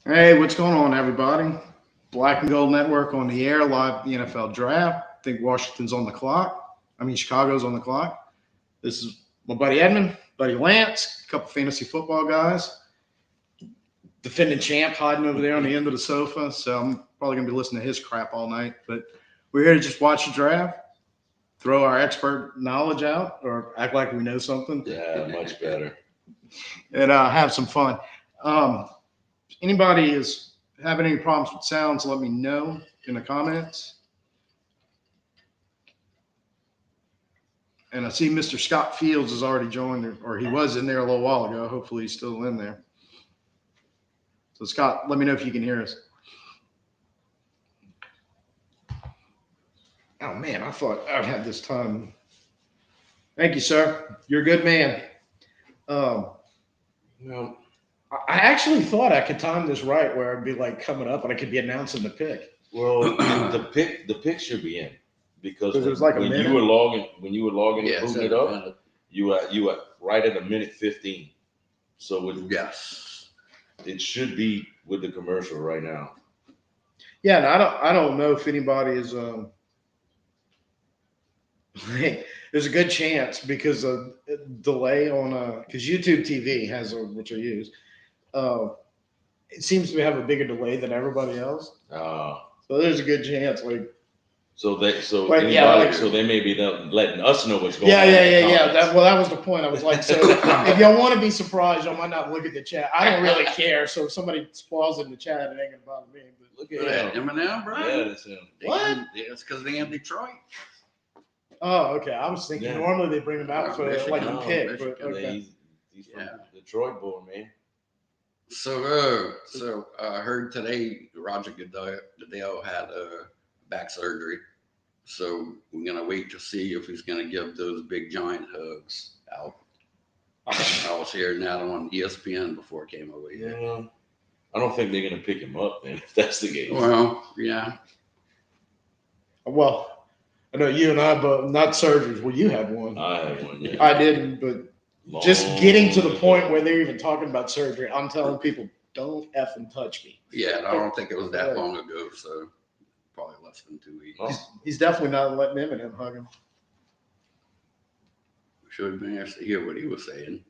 Hey, what's going on, everybody? Black and Gold Network on the air, live the NFL draft. I think Washington's on the clock. Chicago's on the clock. This is my buddy Edmund, buddy Lance, a couple fantasy football guys. Defending champ hiding over there on the end of the sofa. So I'm probably going to be listening to his crap all night. But we're here to just watch the draft, throw our expert knowledge out, or act like we know something. Yeah, much better. And have some fun. Anybody is having any problems with sounds, let me know in the comments. And I see Mr. Scott Fields has already joined, or he was in there a little while ago. Hopefully he's still in there. So Scott, let me know if you can hear us. Oh man, I thought I'd have this time. Thank you, sir. You're a good man. No. I actually thought I could time this right where I'd be like coming up and I could be announcing the pick. Well, the pick should be in because it was like when you were logging and putting it up, you were right at a minute 15. So it should be with the commercial right now. Yeah, and I don't know if anybody is there's a good chance because of delay on because YouTube TV has which I use. It seems to have a bigger delay than everybody else. So there's a good chance, so they may be letting us know what's going on. Yeah. That was the point. I was like, so if y'all want to be surprised, y'all might not look at the chat. I don't really care. So if somebody spoils in the chat, it ain't gonna bother me. But look at him now, bro. Yeah, that's him. What? Yeah, it's because they in Detroit. Oh, okay. I was thinking normally they bring them out for like a pick, but okay. He's from Detroit boy, man. So I heard today Roger Goodell had back surgery. So we're gonna wait to see if he's gonna give those big giant hugs out. I was hearing that on ESPN before it came over here. Yeah. I don't think they're gonna pick him up, man, if that's the case. Well, yeah. Well, I know you and I, but not surgeries. Well, you had one. I had one, yeah. I didn't, but just getting to the point where they're even talking about surgery, I'm telling people, don't effing touch me. Yeah, I don't think it was that long ago, so probably less than 2 weeks. He's definitely not letting Eminem hug him. Should have been asked to hear what he was saying.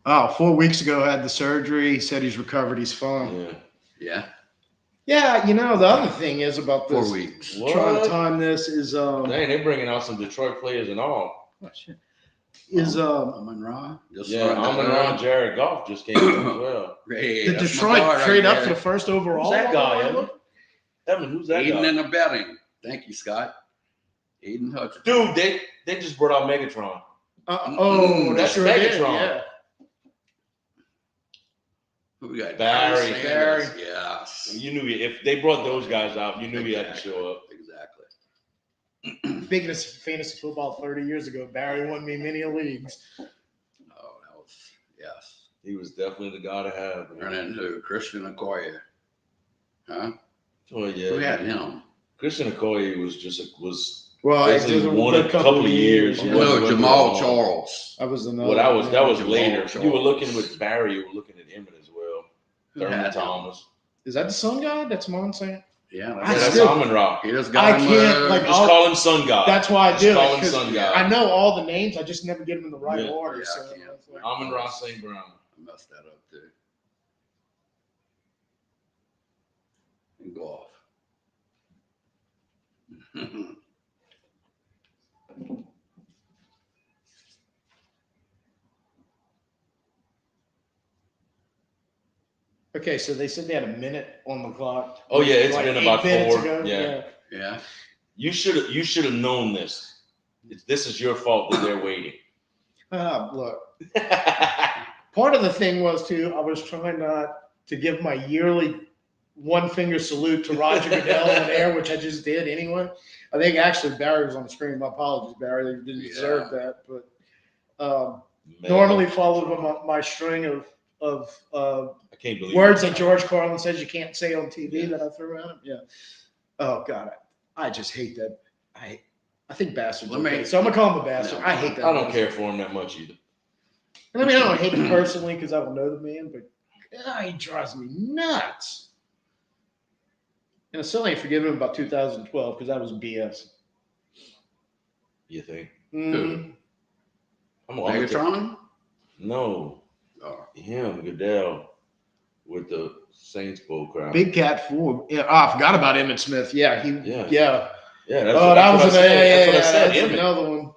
4 weeks ago, had the surgery. He said he's recovered. He's fine. Yeah. Yeah, the other thing is about this 4 weeks. trying to time this is dang, they're bringing out some Detroit players and all. Oh, shit. Is Amon-Ra? Amon-Ra, Jared Goff just came in as well. Hey, did Detroit trade up for the first overall? Who's that guy, Evan, who's that Aiden guy? in the betting. Thank you, Scott. Aiden Hutchinson. Dude, they just brought out Megatron. That's sure Megatron. Yeah. Who we got? Barry. Yes. You knew if they brought those guys out, you knew he had to show up. Exactly. Speaking of fantasy football 30 years ago, Barry won me many leagues. Oh, that was, yes. He was definitely the guy to have. Turn into Christian Okoye. Huh? Oh, yeah. Who had him? Christian Okoye was Well, basically won a couple of years. No, Jamal Charles. That was another. Well, that was Jamal later. Charles. You were looking with Barry. You were looking at him as well. Thurman Thomas. Is that the Sun God? That's Monsanto. Yeah, that's Amon-Ra. He just I got him. can't Just call him Sun God. That's why I do call it. him Sun God. I know all the names. I just never get them in the right order. Yeah, so Amon-Ra St. Brown. I messed that up too. And golf. Okay, so they said they had a minute on the clock. Oh yeah, it's Like been 8 about minutes 4. ago. Yeah. Yeah. You should have known this. This is your fault that they're waiting. Look, part of the thing was too, I was trying not to give my yearly one finger salute to Roger Goodell on air, which I just did anyway. I think actually Barry was on the screen. My apologies, Barry. They didn't deserve that, but normally followed my string of I can't believe words that George Carlin says you can't say on TV that I threw at him. Yeah. Oh God, I just hate that. I think bastards. So I'm gonna call him a bastard. I hate that. I don't care for him that much either. I mean, I don't hate him personally because I don't know the man, but God, he drives me nuts. And I still ain't forgiven him about 2012 because that was BS. You think? Mm-hmm. Megatron? No. Him, Goodell, with the Saints bull crap. Big Cat 4. Yeah, I forgot about Emmitt Smith. Yeah. Yeah. That's what I said. That's another one.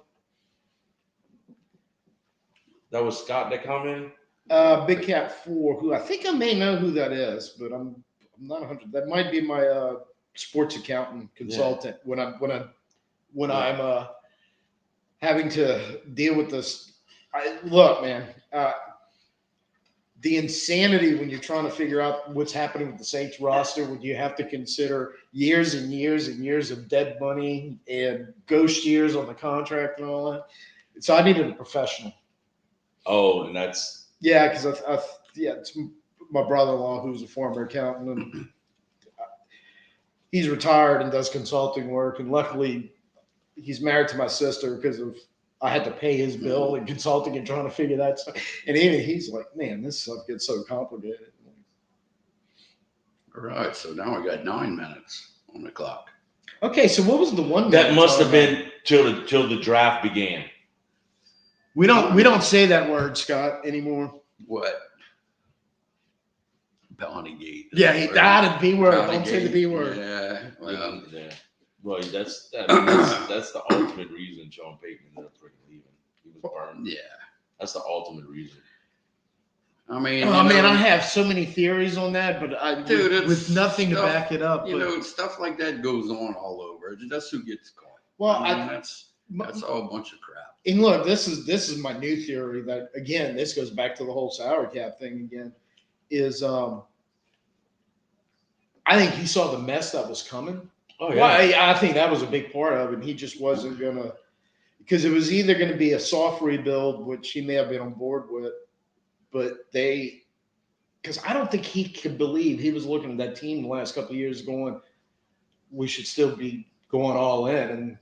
That was Scott that commented? Big Cat 4, who I think I may know who that is, but I'm not 100. That might be my sports accountant consultant when I'm having to deal with this. Look, man, the insanity when you're trying to figure out what's happening with the Saints roster, when you have to consider years and years and years of dead money and ghost years on the contract and all that. So I needed a professional. Oh, and that's because it's my brother-in-law who's a former accountant, and he's retired and does consulting work. And luckily, he's married to my sister because I had to pay his bill and consulting and trying to figure that stuff. And even he's like, man, this stuff gets so complicated. All right, so now we got 9 minutes on the clock. Okay, so what was the one that must have been till the draft began. We don't say that word, Scott, anymore. What? Bountygate. Yeah, the B word. Don't say the B word. Yeah. Well, Well, that's the ultimate reason Sean Payton ended up freaking leaving. He was burned. Yeah. That's the ultimate reason. I mean, I have so many theories on that, but with nothing to back it up. Stuff like that goes on all over. That's who gets caught. Well, that's all a bunch of crap. And look, this is my new theory that, again, this goes back to the whole salary cap thing again, is I think he saw the mess that was coming. Oh, yeah. Well, I think that was a big part of it. He just wasn't going to, because it was either going to be a soft rebuild, which he may have been on board with, but because I don't think he could believe, he was looking at that team the last couple of years going, we should still be going all in. And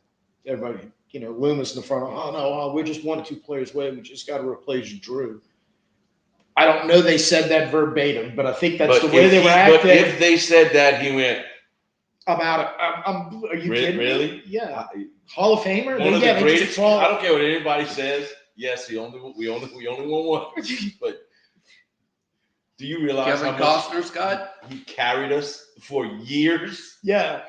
everybody, Loomis in the front, oh no, we're just 1 or 2 players away. We just got to replace Drew. I don't know they said that verbatim, but I think that's the way they were acting. But if they said that, he went, I'm out of. Are you kidding? Really? Yeah. Hall of Famer. One of the greatest. I don't care what anybody says. Yes, we only won one. But do you realize Kevin Costner, Scott? He carried us for years? Yeah.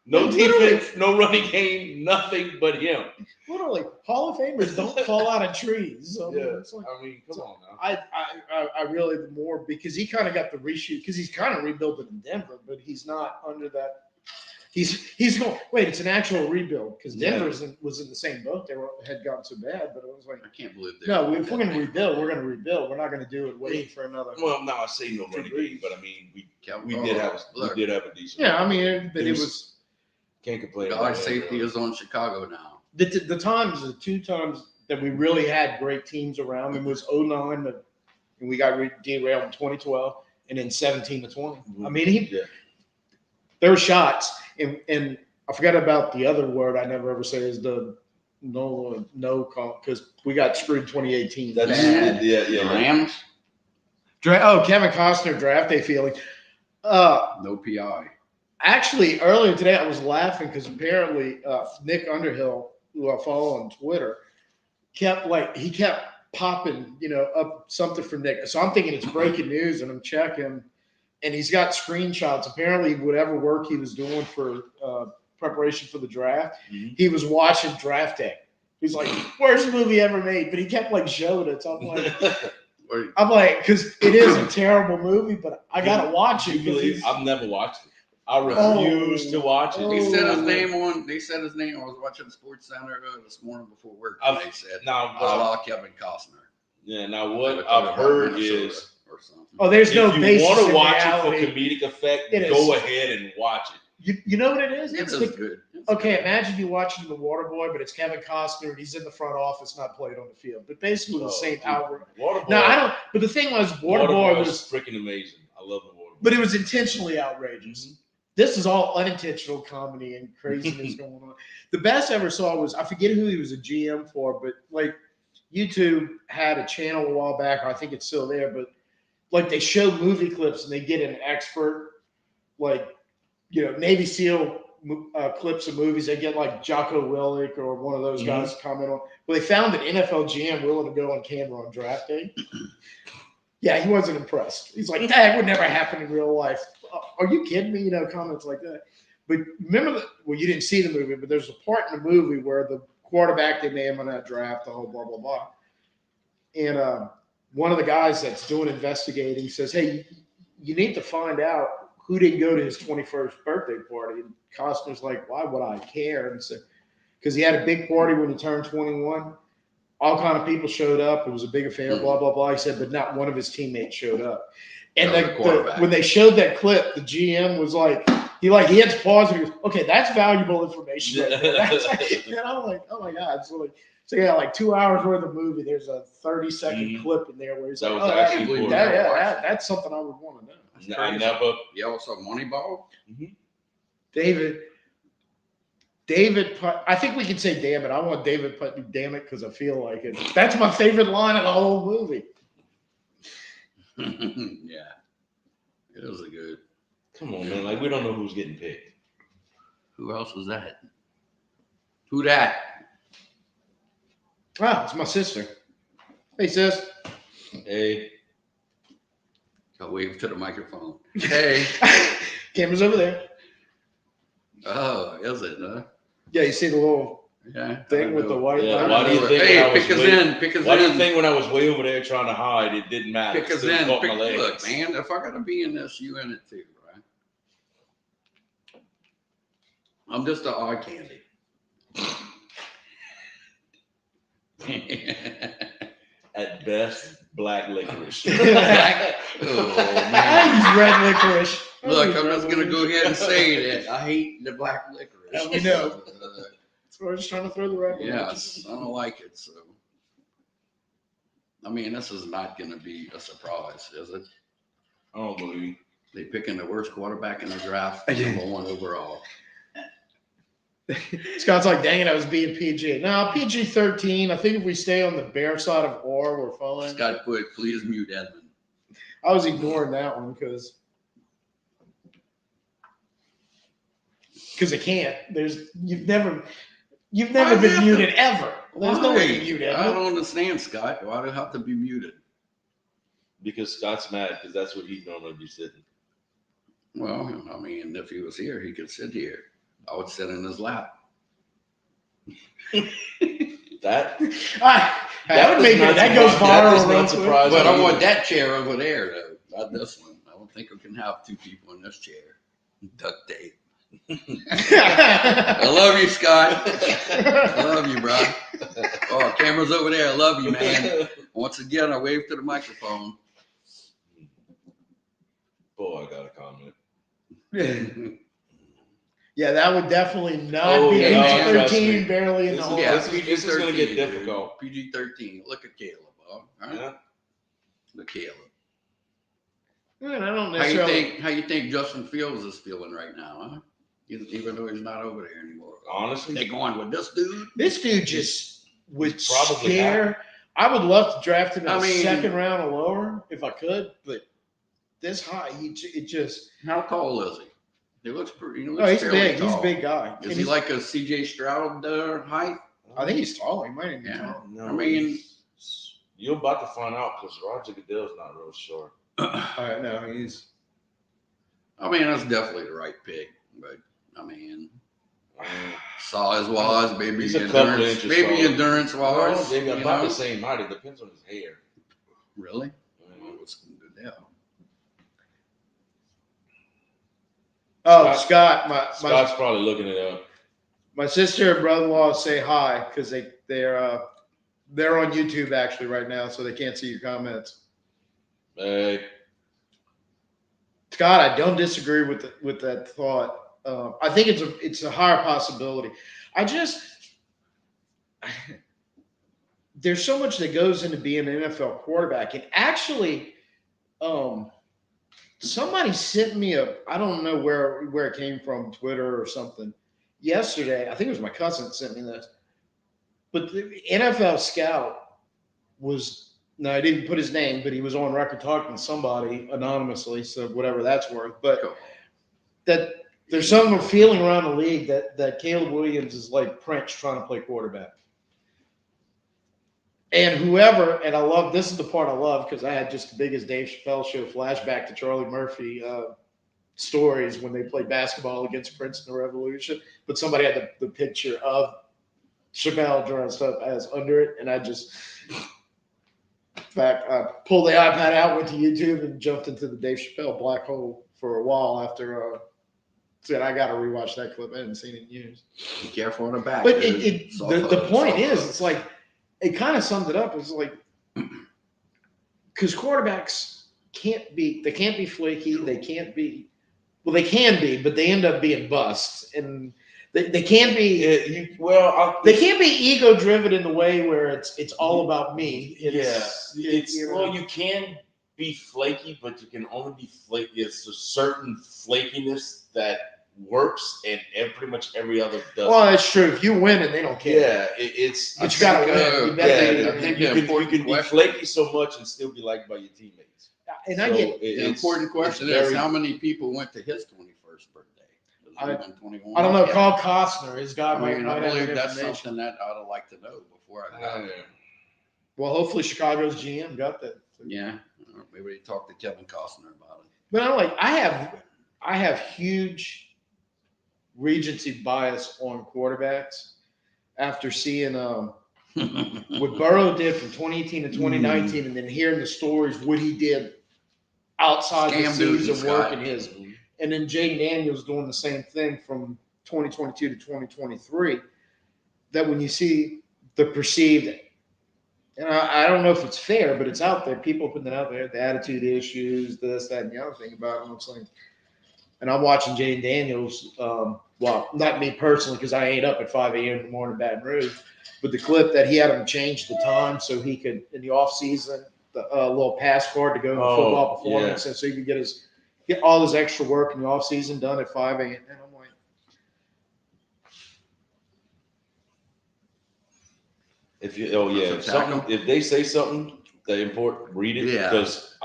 No defense, no running game, nothing but him. Literally, Hall of Famers don't fall out of trees. So come on now. I really more because he kind of got the reshoot because he's kind of rebuilding in Denver, but he's not under that. He's going. Wait, it's an actual rebuild because Denver was in the same boat. They had gotten so bad, but it was like I can't believe that. No, if we're going to rebuild, we're going to rebuild. We're not going to do it waiting for another. Well, no, I say no running game, but I mean we did have a decent. Yeah, I mean, but it was. Can't complain. Guard safety is on Chicago now. The 2 times that we really had great teams around them was 2009, and we got derailed in 2012, and then 17 to 20. I mean, there were shots, and I forgot about the other word I never ever say is the no because we got screwed 2018. That's Rams. Kevin Costner draft day feeling. No PI. Actually, earlier today, I was laughing because apparently Nick Underhill, who I follow on Twitter, kept popping, up something from Nick. So I'm thinking it's breaking news, and I'm checking, and he's got screenshots. Apparently, whatever work he was doing for preparation for the draft, he was watching Draft Day. He's like, "Worst movie ever made," but he kept showing it. So I'm like, I'm like, because it is a terrible movie, but I gotta watch it. You believe I've never watched it. I refuse to watch it. They said his name on. They said his name. I was watching Sports Center this morning before work. And they said now, I saw Kevin Costner. Yeah. Now what I've heard is, or something. Oh, there's no if you basis want to in watch reality. it for comedic effect, It go is. ahead and watch it. You know what it is? It It's is the, good. It's okay, good. imagine you watching The Waterboy, but it's Kevin Costner and he's in the front office, not played on the field. But basically the same Dude, outward. Waterboy. No, I don't. But the thing was, Waterboy was was, freaking amazing. I love the Waterboy. but it was intentionally outrageous. This is all unintentional comedy and craziness going on. The best I ever saw was, I forget who he was a GM for, but like YouTube had a channel a while back. I think it's still there, but like they show movie clips and they get an expert, like, Navy SEAL clips of movies. They get like Jocko Willink or one of those guys to comment on. Well, they found an NFL GM willing to go on camera on draft day. Yeah, he wasn't impressed. He's like, that would never happen in real life. Are you kidding me? Comments like that. But remember, you didn't see the movie, but there's a part in the movie where the quarterback they name on that draft, the whole blah, blah, blah. And one of the guys that's doing investigating says, hey, you need to find out who didn't go to his 21st birthday party. And Costner's like, why would I care? And so, because he had a big party when he turned 21. All kind of people showed up. It was a big affair, blah, blah, blah. He said, but not one of his teammates showed up. And when they showed that clip, the GM was like, he had to pause and he goes, okay, that's valuable information right there. And I'm like, oh my God. So like 2 hours worth of movie, there's a 30-second clip in there where he's like, that's something I would want to know. I never. You also Moneyball? David, I think we can say damn it. I want David Putney, damn it, because I feel like it. That's my favorite line of the whole movie. Yeah. It was a good. Come on, man. Like, we don't know who's getting picked. Who else was that? Who that? Wow, it's my sister. Hey, sis. Hey. I'll wave to the microphone. Hey. Camera's over there. Oh, is it? Yeah, you see the little thing with the white. Yeah, why do you think? Hey, pick us in. Why do you think when I was way over there trying to hide, it didn't matter? Pick us in. Look, man, if I gotta be in this, you in it too, right? I'm just an eye candy. At best, black licorice. Oh, man. I use red licorice. Look, I'm just gonna go ahead and say that I hate the black licorice. We know. So we're just trying to throw the red. Yes, I don't like it. So, I mean, this is not gonna be a surprise, is it? I don't believe. They picking the worst quarterback in the draft, number 1 overall. Scott's like, dang it, I was being PG. No, PG-13. I think if we stay on the bear side of R, we're fine. Scott put, please mute Edmund. I was ignoring that one because I can't. You've never been muted ever. There's no way to mute Edmund. I don't understand, Scott. Why do I have to be muted? Because Scott's mad because that's what he'd normally be sitting. Well, I mean, if he was here, he could sit here. I would sit in his lap. That would make it. That goes viral. Not surprising. But I want that chair over there, though. Not this one. I don't think we can have 2 people in this chair. Duct tape. I love you, Scott. I love you, bro. Oh, camera's over there. I love you, man. Once again, I wave to the microphone. Boy, I got a comment. Yeah, that would definitely not be PG-13, barely in the hole. Yeah, this is going to get difficult. PG-13. Look at Caleb, huh? Yeah. Look at Caleb. Man, I don't necessarily. How you think Justin Fields is feeling right now, huh? Even though he's not over there anymore. Honestly, they're going with this dude. This dude just would scare. I would love to draft him in the second round or lower if I could, but this high, it just. How tall is he? He looks pretty. He's big. Tall. He's a big guy. Is he like a CJ Stroud height? I think he's tall. He might even be tall. No, I mean, you're about to find out because Roger Goodell's not real short. No, he's. I mean, that's definitely the right pick, but I mean, size wise, maybe endurance wise. They're about the same height. It depends on his hair. Really? with Goodell. Oh, Scott, Scott's probably looking it up. my sister and brother-in-law say hi because they're on YouTube actually right now, so they can't see your comments. Hey, Scott, I don't disagree with that thought. I think it's a higher possibility. There's so much that goes into being an NFL quarterback, and actually, somebody sent me I don't know where it came from, Twitter or something, yesterday. I think it was my cousin that sent me this, but the NFL scout I didn't put his name, but he was on record talking to somebody anonymously, so whatever that's worth. But that there's some feeling around the league that Caleb Williams is like Prince trying to play quarterback. And and I love, this is the part I love because I had just the biggest Dave Chappelle show flashback to Charlie Murphy stories when they played basketball against Princeton Revolution. But somebody had the picture of Chappelle dressed up as under it, and I just, in fact, I pulled the iPad out, went to YouTube, and jumped into the Dave Chappelle black hole for a while after said I got to rewatch that clip. I hadn't seen it in years. Be careful on the back. But the point is, it's like, it kind of summed it up. It's like, because quarterbacks can't be flaky. They can be, but they end up being busts. And they can't be, they can't be ego driven in the way where it's all about me. You can be flaky, but you can only be flaky. It's a certain flakiness that works, and pretty much every other doesn't. Well, that's true. If you win and they don't care. Yeah, it's. But you gotta win. I think you can be flaky so much and still be liked by your teammates. And I get the important question is how many people went to his 21st birthday? I don't know. Call Costner. His guy might believe that's something that I would like to know before I got there. Well, hopefully Chicago's GM got that. Yeah, maybe talk to Kevin Costner about it. But I have huge recency bias on quarterbacks after seeing what Burrow did from 2018 to 2019, and then hearing the stories what he did outside the season working his, and then Jaden Daniels doing the same thing from 2022 to 2023. That when you see the perceived, and I don't know if it's fair, but it's out there. People putting it out there, the attitude issues, this, that, and the other thing about him. It's like, and I'm watching Jaden Daniels. Well, not me personally, because I ain't up at 5 a.m. in the morning in Baton Rouge, but the clip that he had him change the time so he could, in the off season, the little pass card to go in football performance, and so he could get all his extra work in the off season done at 5 a.m. And I'm like, if they say something that important, read it. Because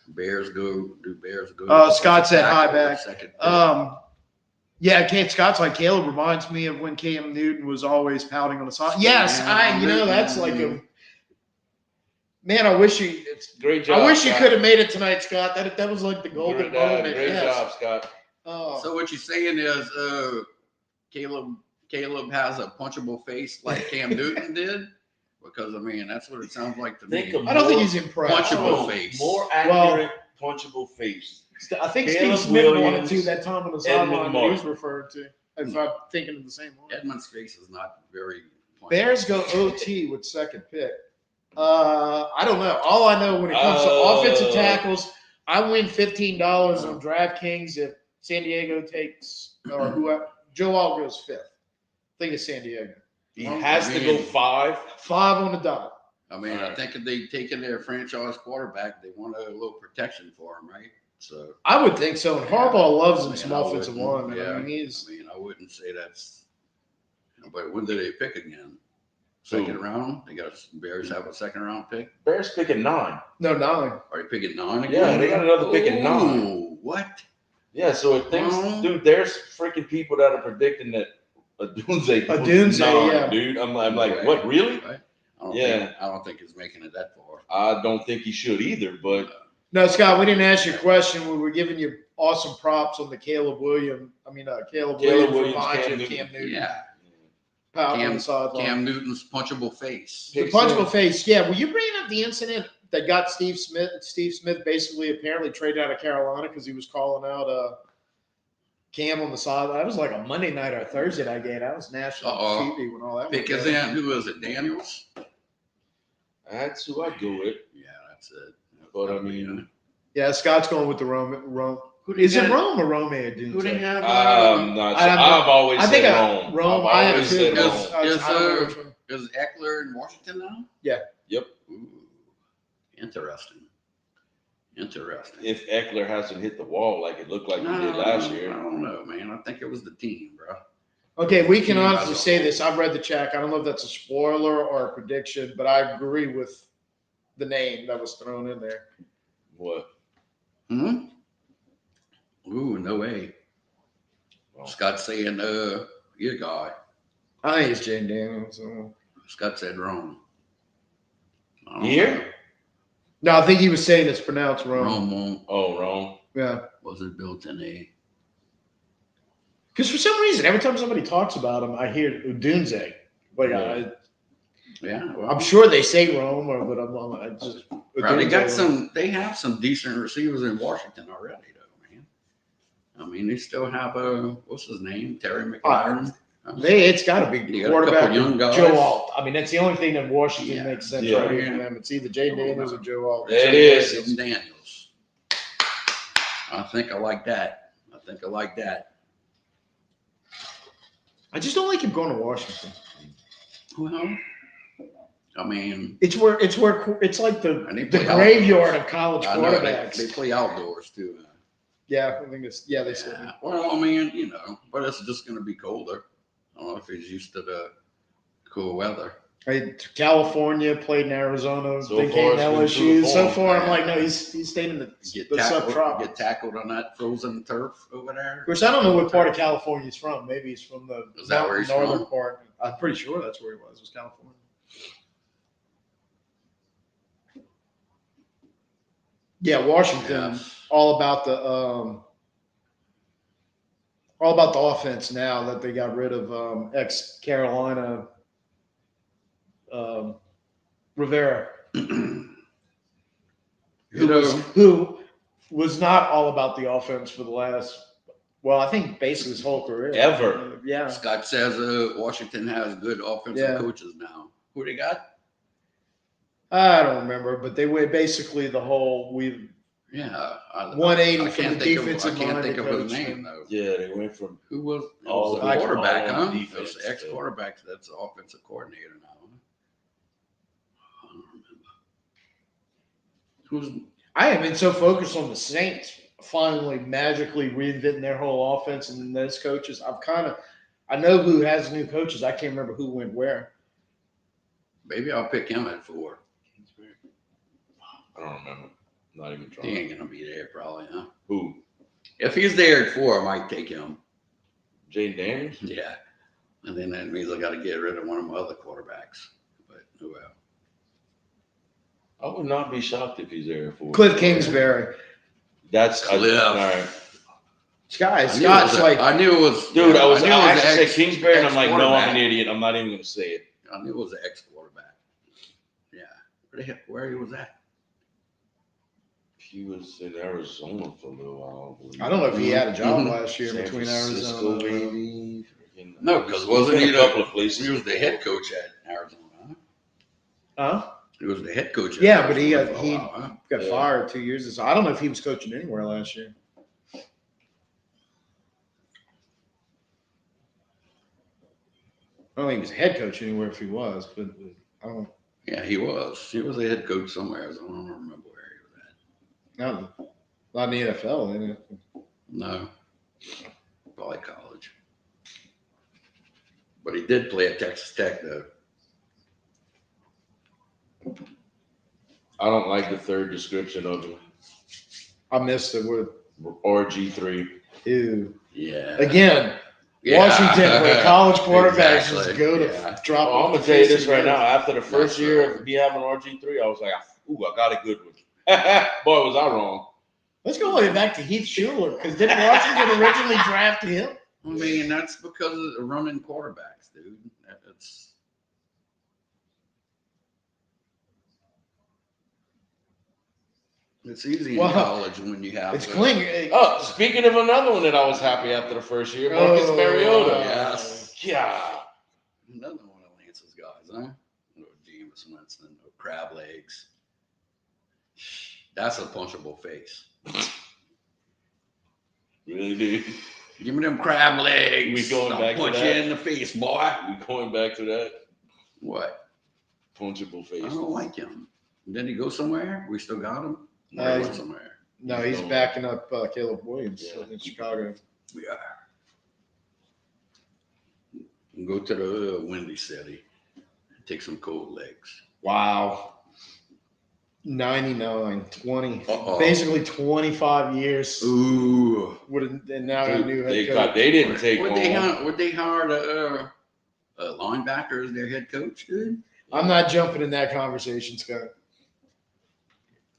Bears go. Scott said hi back. Scott's like, Caleb reminds me of when Cam Newton was always pouting on the side. Yes, that's like a man. I wish it's great job. I wish you could have made it tonight, Scott. That was like the golden moment. Great job, Scott. So what you're saying is, Caleb has a punchable face like Cam Newton did. Because that's what it sounds like to me. I don't think he's impressed. Punchable face. More accurate, punchable face. I think Steve Smith wanted to that time on the sideline that he was referred to. If I'm thinking of the same one. Edmund's face is not very punchable. Bears go OT with second pick. I don't know. All I know when it comes to offensive tackles, I win $15 on DraftKings if San Diego takes or whoever. Joe Alt goes fifth. I think it's San Diego. He has to go 5 on the dot. I think if they taken their franchise quarterback, they want a little protection for him, right? So I would think so. And Harbaugh loves him some offensive linemen. I wouldn't say that's. But when do they pick again? Second round? Bears have a second round pick. Bears picking 9. No, 9. Are they picking 9 again? Yeah, they got another pick at 9. What? Yeah, so dude, there's freaking people that are predicting that Odunze, dude. I'm like, what, really? Right. I don't think he's making it that far. I don't think he should either, but. No, Scott, we didn't ask you a question. We were giving you awesome props on the Caleb Williams. Caleb Williams Cam Newton. Yeah. Cam Newton's punchable face. The punchable face. Yeah. Were you bringing up the incident they got Steve Smith. Steve Smith basically apparently traded out of Carolina because he was calling out Cam on the side. That was like a Monday night or Thursday night game. That was national TV when all that Pick went his down. in. Who was it? Daniels? That's who I go with. Yeah, that's it. But I mean, Yeah, Scott's going with the Rome. Who Is it Rome or Rome? Who they have? I'm not sure. I've always I think said Rome. Rome. I've I have always too. said Is- Rome. is, I don't know which one. Is Eckler in Washington now? Yeah. Yep. Ooh, interesting. Interesting. If Eckler hasn't hit the wall like it looked like he did last year. I don't know, man. I think it was the team, bro. Okay, we can Team honestly as a say whole. this. I've read the check. I don't know if that's a spoiler or a prediction, but I agree with the name that was thrown in there. What? Hmm? Ooh, no way. Well, Scott saying, your guy. I think it's Jane Daniels. Scott said wrong. I don't Here? know. No, I think he was saying it's pronounced Rome. Rome won't. Oh, Rome. Yeah. Wasn't built in a. Because for some reason, every time somebody talks about him, I hear Udunze. Like, Yeah. Yeah. Well, I'm sure they say Rome, but I just. bro, they got Udunze. some. They have some decent receivers in Washington already, though, man. I mean, they still have what's his name, Terry McLaurin. It's got to be You got a quarterback couple young or guys. Joe Alt. I mean, that's the only thing that Washington Yeah. makes sense Yeah. right here for them. It's either Jay Daniels or Joe Alt. It is. Jim Daniels. I think I like that. I just don't like him going to Washington. Well, I mean, It's like the and they the play graveyard outdoors. of college I know quarterbacks. they play outdoors too. Yeah, I think it's they said. Yeah. Well, I mean, but it's just going to be colder. I don't know if he's used to the cool weather. Hey, California played in Arizona. So They far, came to it's been true LSU. to So form. far, I'm like, no, he's staying in the Get subtropics. tackled on that frozen turf over there. Of course, I don't know what part of California he's from. Maybe he's from the Is that where he's northern from? part. I'm pretty sure that's where he was California. Yeah, Washington. Yeah. All about the offense now that they got rid of ex Carolina Rivera, who was not all about the offense for the last. Well, I think basically his whole career. Ever. Yeah. Scott says Washington has good offensive coaches now. Who they got? I don't remember, but they went basically the whole 180 from the defensive I can't think of his coach name and- though. Yeah, they went from Who was All the the- quarterback? all Huh? on It was defense, the ex-quarterback. That's the offensive coordinator now. Huh? I don't remember. I have been so focused on the Saints finally magically reinventing their whole offense and those coaches. I know who has new coaches. I can't remember who went where. Maybe I'll pick him at 4. I don't remember. Not even He trying. ain't gonna be there probably, huh? Who? If he's there at 4, I might take him. Jane Daniels? Yeah. And then that means I got to get rid of one of my other quarterbacks. But oh well. I would not be shocked if he's there for Cliff Kingsbury. That's Cliff. all right. Scott's I knew it was. Dude, I was knew it was actually ex- say Kingsbury, and I'm like, no, I'm ex-quarterback. an idiot. I'm not even going to say it. I knew it was an ex-quarterback. Yeah. Where he was at? He was in Arizona for a little while. I believe. I don't know if he had a job Mhm. last year San between Francisco, Arizona. maybe. Freaking- No, because He's wasn't been he a couple of places? He was the head coach at Arizona. Huh? Huh? He was the head coach. At Yeah, but Arizona for a he while, huh? got Yeah. fired 2 years ago. I don't know if he was coaching anywhere last year. I don't think he was a head coach anywhere if he was, but I don't. Yeah, he was. He was a head coach somewhere. I don't remember where he was at. Not in the NFL, isn't it? No, probably college. But he did play at Texas Tech, though. I don't like the third description of him. I missed the word. RG3. Ew. Yeah. Again, Yeah. Washington, where college quarterbacks Exactly. just go to Yeah. drop. Oh, I'm off gonna the tell you face this of the right now. earth. After the first year of me having RG3, I was like, "Ooh, I got a good one." Boy, was I wrong. Let's go way back to Heath Schuler because didn't Washington originally draft him? I mean, that's because of the running quarterbacks, dude. It's It's easy Well, in college when you have. It's clean. Oh, speaking of another one that I was happy after the first year, Marcus Mariota. Yes. Yeah. Another one of Lance's guys, huh? No Jameis Winston, no crab legs. That's a punchable face. Really, dude. Give me them crab legs. We going I'll back to punch that? you in the face, boy. We going back to that What? punchable face. I don't like him. Did he go somewhere? We still got him? Uh, Or he went somewhere. No, he's backing up Caleb Williams in Chicago. We are. Go to the Windy City. Take some cold legs. Wow. 99, 20, Uh-oh. basically 25 years. Ooh. And now a new They, head coach. they didn't take Would long. they hire a linebacker as their head coach, dude? I'm not jumping in that conversation, Scott.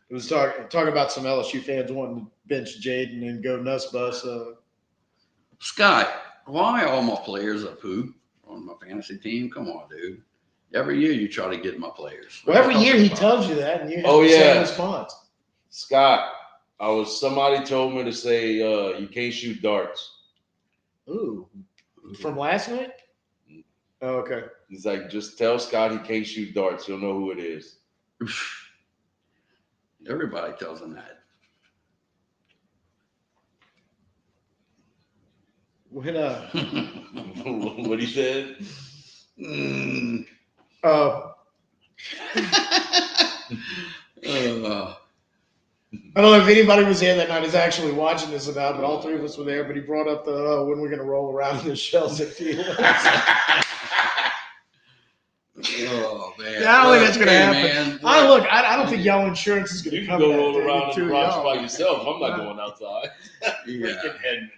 It was talk about some LSU fans wanting to bench Jaden and go nuts bus. Scott, why all my players are poo on my fantasy team? Come on, dude. Every year you try to get my players. Well, every year he tells you that, and you have Oh, the yeah. same response. Scott, somebody told me to say you can't shoot darts. Ooh, from last night? Oh, okay. He's like, just tell Scott he can't shoot darts. He'll know who it is. Everybody tells him that. When What he said? I don't know if anybody was there that night is actually watching this about, but all three of us were there. But he brought up the when we're going to roll around in the shells at field. Oh man! Yeah, I don't think that's going to happen. Man, I don't think y'all insurance is going You to can cover go that. roll around in Too the rocks young. by yourself. I'm not going outside. Yeah. Freaking Edmund.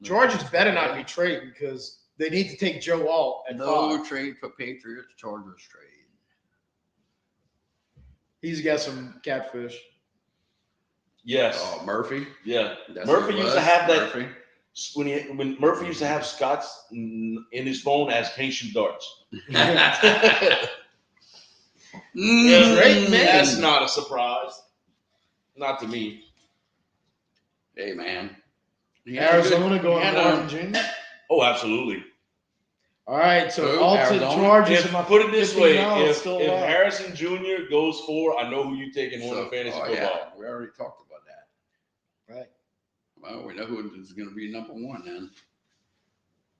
Chargers better not be trading because they need to take Joe Alt at No 5. trade for Patriots. Chargers trade. He's got some catfish. Yes. Oh, Murphy. Yeah. That's Murphy who it used to was? have that Murphy. when Murphy used to have Scott's in his phone as can't shoot darts. Great man. That's not a surprise. Not to me. Hey man. Arizona going had Marvin Jr. Oh, absolutely. All right, so Who? Alt to Arizona? Chargers. If, and my put it this way, $15 if still if alive. Harrison Jr. goes 4, I know who you taking on the fantasy football. Yeah, we already talked about that. Right. Well, we know who is going to be number one then.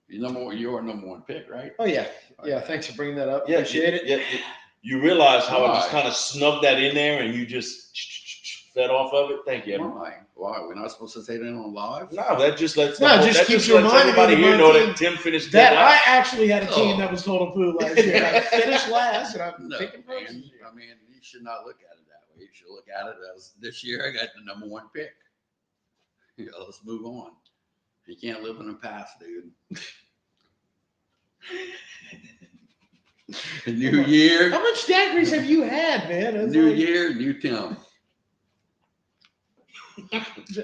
You're number one pick, right? Oh yeah, yeah. Thanks for bringing that up. Yeah, Appreciate it. Yeah, you realize how I just Why? kind of snubbed that in there and you just fed off of it? Thank you. Evan. Why? We're not supposed to say that on live? No, that just lets No, just keeps your mind everybody in here the know team. that Tim finished That dead I last. actually had a team Oh. that was total poo last year. I finished last, and I'm No, taking man. first. I mean, you should not look at it that way. You should look at it as this year I got the number one pick. Yeah, let's move on. You can't live in the past, dude. New year, How much daiquiris have you had, man? It's new like- year, new Tim.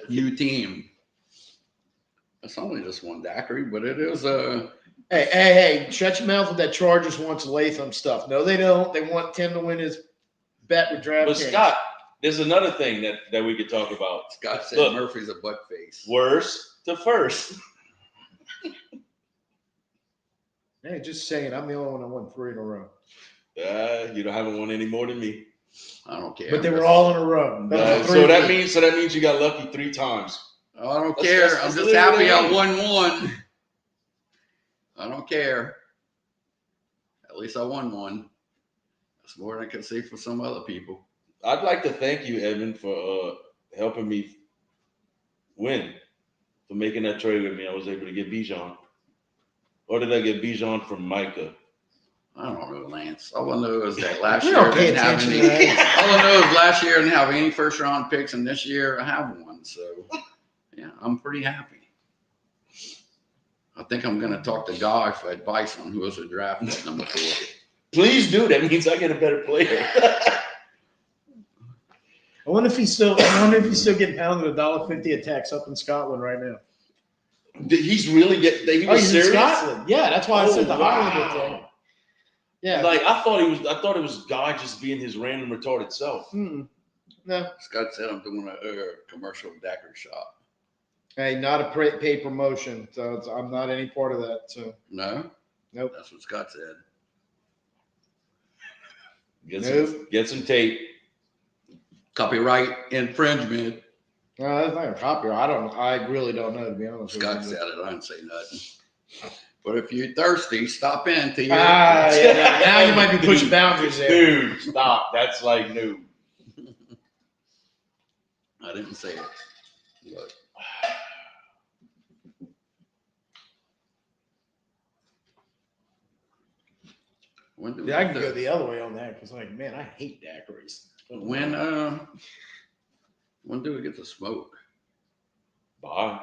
New team. It's only just one daiquiri, but it is Hey! Shut your mouth with that Chargers wants Latham stuff. No, they don't. They want Tim to win his bet with But DraftKings. Scott, there's another thing that we could talk about. Scott said Look. Murphy's a butt face. Worst to first. Hey, just saying, I'm the only one that won 3 in a row. You don't haven't won any more than me. I don't care. But they were all in a row. That was a So that three-peat. means you got lucky 3 times. I don't That's- care. that's- I'm that's just literally happy what I I mean. won one. I don't care. At least I won one. That's more than I can say for some other people. I'd like to thank you, Evan, for helping me win, for making that trade with me. I was able to get Bijan. Or did I get Bijan from Micah? I don't know, Lance. All I know is that last We year don't I pay didn't have attention any. to that. All I know is last year I didn't have any first round picks, and this year I have one. So, yeah, I'm pretty happy. I think I'm going to talk to Guy for advice on who was a draft pick number 4. Please do. That means I get a better player. I wonder if he's still getting pounded $1.50 a tax up in Scotland right now. Did he's really get? He was He's serious. in Scotland. Yeah, that's why I said the Oh, wow. Highlander thing. Yeah. Like I thought it was Guy just being his random retarded self. Mm-mm. No. Scott said I'm doing a commercial daiquiri shop. Hey, not a paid promotion, so I'm not any part of that. So No? nope. That's what Scott said. Get some tape. Copyright infringement. No, that's not a copyright. I really don't know, to be honest. Scott said it. I didn't say nothing. But if you're thirsty, stop in to your. Yeah. Now you might be pushing boundaries there. Dude, stop. That's like new. I didn't say it. But Yeah, I can go the other way on that because, like, man, I hate daiquiris. When do we get to smoke? Bye.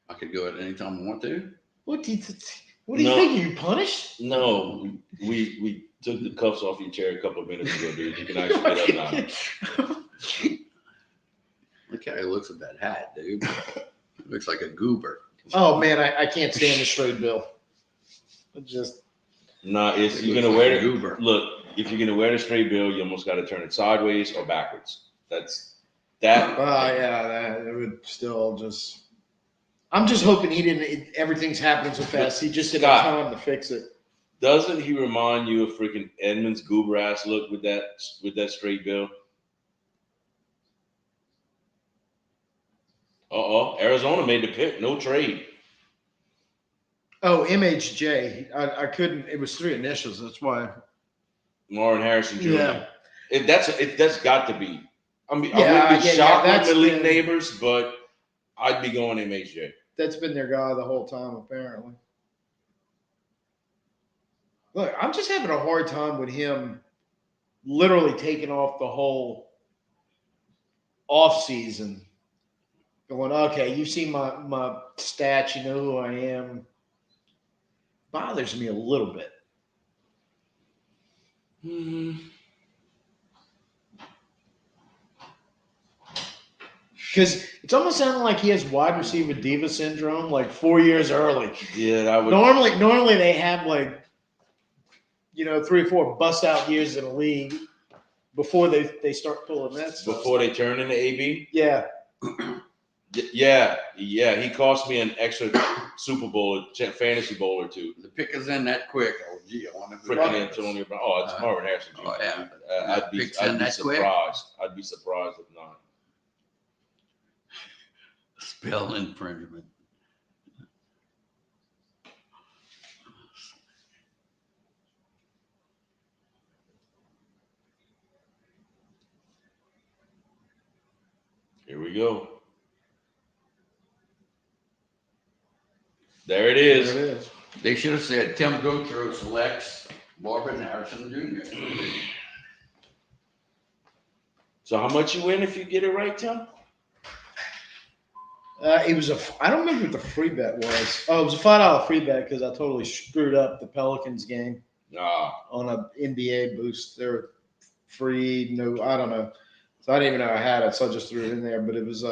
I could go at any time I want to. What do you think? You punished? No, we took the cuffs off your chair a couple of minutes ago, dude. You can actually get up now. Look how he looks at that hat, dude. It looks like a goober. Oh man, I can't stand the straight bill. It just Nah, if you're gonna wear it, look, if you're gonna wear the straight bill, you almost got to turn it sideways or backwards. That's that. It would still just. I'm just hoping he didn't. Everything's happening so fast. He just didn't have time to fix it. Doesn't he remind you of freaking Edmonds' goober ass look with that straight bill? Arizona made the pick. No trade. Oh, MHJ. I couldn't. It was 3 initials. That's why. Marvin Harrison Jr. Yeah. That's got to be. I mean, I wouldn't be shocked with the elite neighbors, but I'd be going MHJ. That's been their guy the whole time, apparently. Look, I'm just having a hard time with him literally taking off the whole off season. Going, okay, you see my stats, you know who I am. Bothers me a little bit. Because it's almost sounding like he has wide receiver diva syndrome, like 4 years early. Yeah, that would. Normally they have 3 or 4 bust out years in the league before they start pulling that stuff. Before they turn into AB. Yeah. Yeah. He cost me an extra Super Bowl, fantasy bowl or 2. The pick is in that quick. Oh, gee, I want to. Freaking Antonio Brown. Oh, it's Marvin Harrison Jr. Oh, yeah. I'd be surprised. Quick? I'd be surprised if not. Spell infringement. Here we go. There it is. They should have said Tim Gotro selects Marvin Harrison Jr. So how much you win if you get it right, Tim? It was I don't remember what the free bet was. Oh, it was a $5 free bet because I totally screwed up the Pelicans game on an NBA boost. They were free. No, I don't know. So I didn't even know I had it, so I just threw it in there. But it was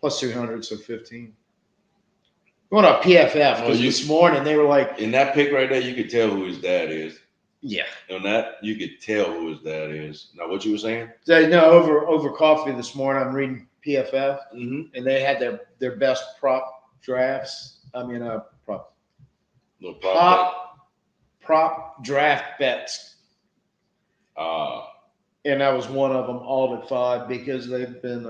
plus 200, so 15. Going on PFF because this morning they were like in that pick right there. You could tell who his dad is. Yeah. On that, you could tell who his dad is. Now, what you were saying? No, over coffee this morning, I'm reading PFF, and they had their best prop drafts. I mean, prop draft bets. And that was one of them, all at 5, because they've been.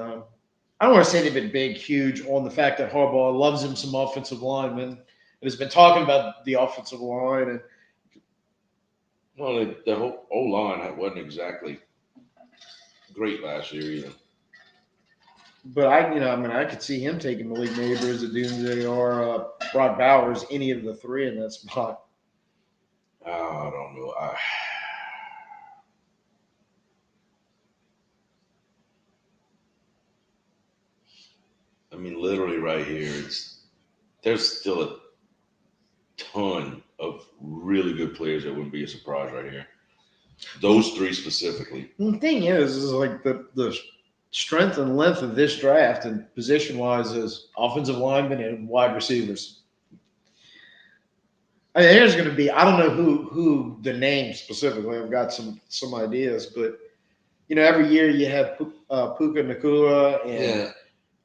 I don't want to say they've been big, huge on the fact that Harbaugh loves him some offensive linemen and has been talking about the offensive line. And well, the whole O-line wasn't exactly great last year either. But I could see him taking Malik Neighbors, Odunze, or Brock Bowers, any of the 3 in that spot. I don't know. I mean, literally right here, there's still a ton of really good players that wouldn't be a surprise right here. Those 3 specifically. The thing is like the strength and length of this draft and position-wise is offensive linemen and wide receivers. I mean, there's going to be, I don't know who the name specifically. I've got some ideas, but every year you have Puka Nakua and Yeah.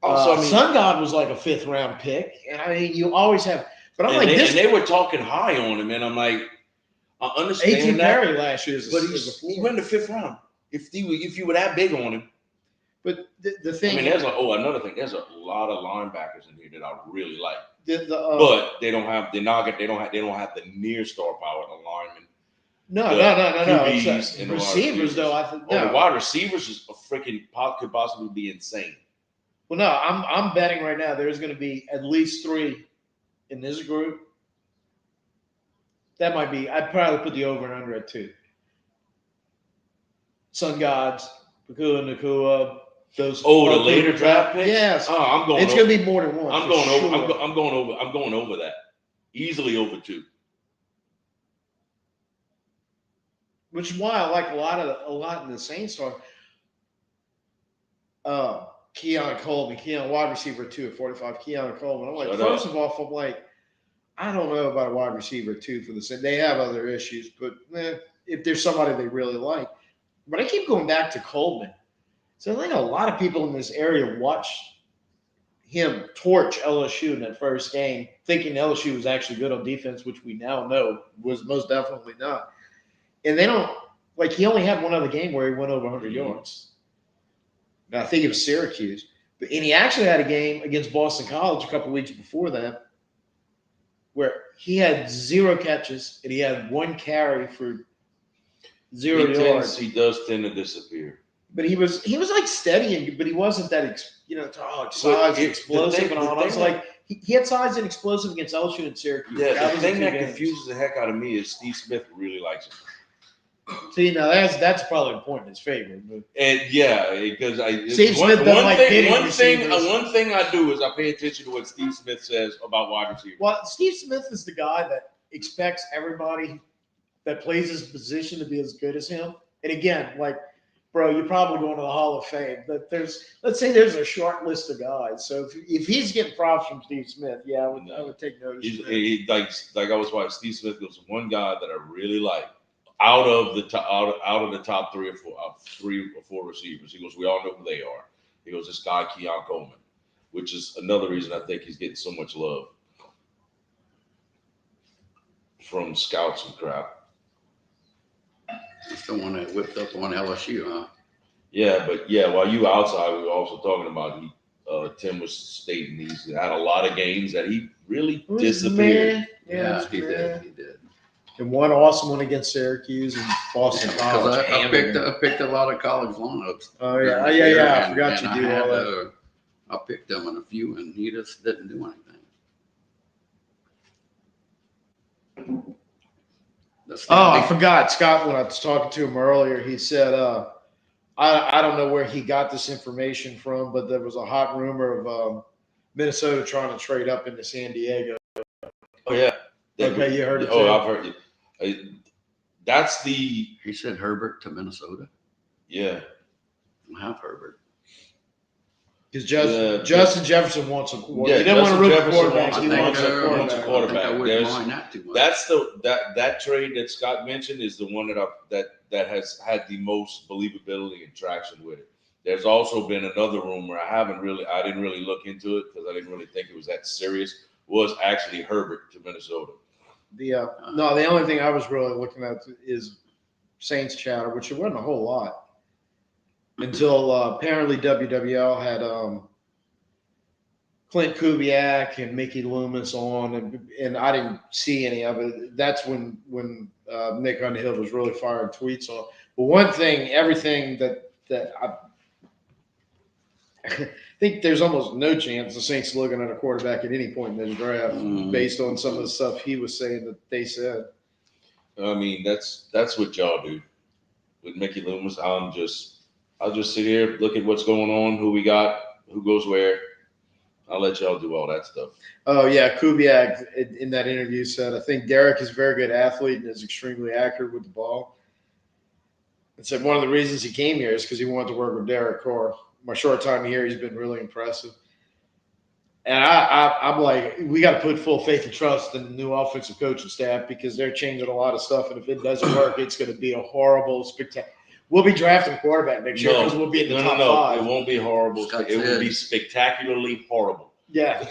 Also, I mean, Sun God was like a 5th round pick, and I mean you always have. But I'm and like they, this. and they were talking high on him, and I'm like, I understand A.T. that, Perry last year is but a he 4. went in the 5th round. If you were that big on him, But the I thing, mean, another thing. There's a lot of linebackers in here that I really like, the but they don't have the near star power of the linemen. no. QBs It's, and the wide receivers though. I think Oh, no. the wide receivers is a freaking could possibly be insane. Well, no, I'm betting right now there's going to be at least 3 in this group. That might be. I'd probably put the over and under at 2. Sun Gods, Pakua Nakua, those. Oh, the later draft picks. Yes, Oh, I'm going. it's going to be more than one. I'm for going over. sure. I'm going over. I'm going over that. Easily over 2. Which is why I like a lot in the Saints are. Keon Coleman, wide receiver 2 at 45. Keon Coleman. I'm like, first of all, I'm like, I don't know about a wide receiver 2 for the Saints. They have other issues, but if there's somebody they really like, but I keep going back to Coleman. So I think a lot of people in this area watched him torch LSU in that first game, thinking LSU was actually good on defense, which we now know was most definitely not. And they don't like he only had one other game where he went over 100 yards. Now, I think it was Syracuse, and he actually had a game against Boston College a couple of weeks before that, where he had 0 catches and he had 1 carry for 0 yards. He does tend to disappear. But he was like steadying, but he wasn't that size and explosive and all. I was like, he had size and explosive against LSU and Syracuse. Yeah, the thing that confuses the heck out of me is Steve Smith really likes him. See, now that's probably a point in his favor. But. And yeah, because Steve Smith doesn't like hitting receivers. One thing I do is I pay attention to what Steve Smith says about wide receivers. Well, Steve Smith is the guy that expects everybody that plays his position to be as good as him. And again, like, bro, you're probably going to the Hall of Fame. But let's say there's a short list of guys. So if he's getting props from Steve Smith, I would take notice. He like I was watching. Steve Smith was one guy that I really like. Out of the top 3 or 4 receivers, he goes, we all know who they are. He goes, this guy Keon Coleman, which is another reason I think he's getting so much love from scouts and crap. He's the one that whipped up on LSU, huh? Yeah, but while you were outside, we were also talking about Tim was stating he's had a lot of games that he really disappeared. Yeah, he did. And one awesome one against Syracuse and Boston College. I picked a lot of college lineups. Oh yeah. I forgot you do all that. I picked him in a few, and he just didn't do anything. I forgot. Scott, when I was talking to him earlier, he said, I don't know where he got this information from, but there was a hot rumor of Minnesota trying to trade up into San Diego. Oh yeah. Okay, you heard it. Oh, I've heard it. He said Herbert to Minnesota. Yeah, I have Herbert. Because Justin Jefferson wants a quarterback. He didn't want a rookie quarterback. He wants a quarterback. I wouldn't mind that too much. That's that trade that Scott mentioned is the one that has had the most believability and traction with it. There's also been another rumor. I didn't really look into it because I didn't really think it was that serious. Was actually Herbert to Minnesota. The only thing I was really looking at is Saints chatter, which there wasn't a whole lot until apparently WWL had Clint Kubiak and Mickey Loomis on, and I didn't see any of it. That's when Nick Underhill was really firing tweets on. But one thing, everything that I think there's almost no chance the Saints looking at a quarterback at any point in this draft based on some of the stuff he was saying that they said. I mean, that's what y'all do with Mickey Loomis. I'll just sit here, look at what's going on, who we got, who goes where. I'll let y'all do all that stuff. Oh yeah, Kubiak in that interview said, I think Derek is a very good athlete and is extremely accurate with the ball. And said one of the reasons he came here is because he wanted to work with Derek Carr. My short time here, he's been really impressive. And I'm like, we got to put full faith and trust in the new offensive coaching staff because they're changing a lot of stuff. And if it doesn't work, it's going to be a horrible spectacular. We'll be drafting quarterback next year No, because we'll be in the no, top no, no. five. It won't be horrible. Scott It will said- be spectacularly horrible. Yeah.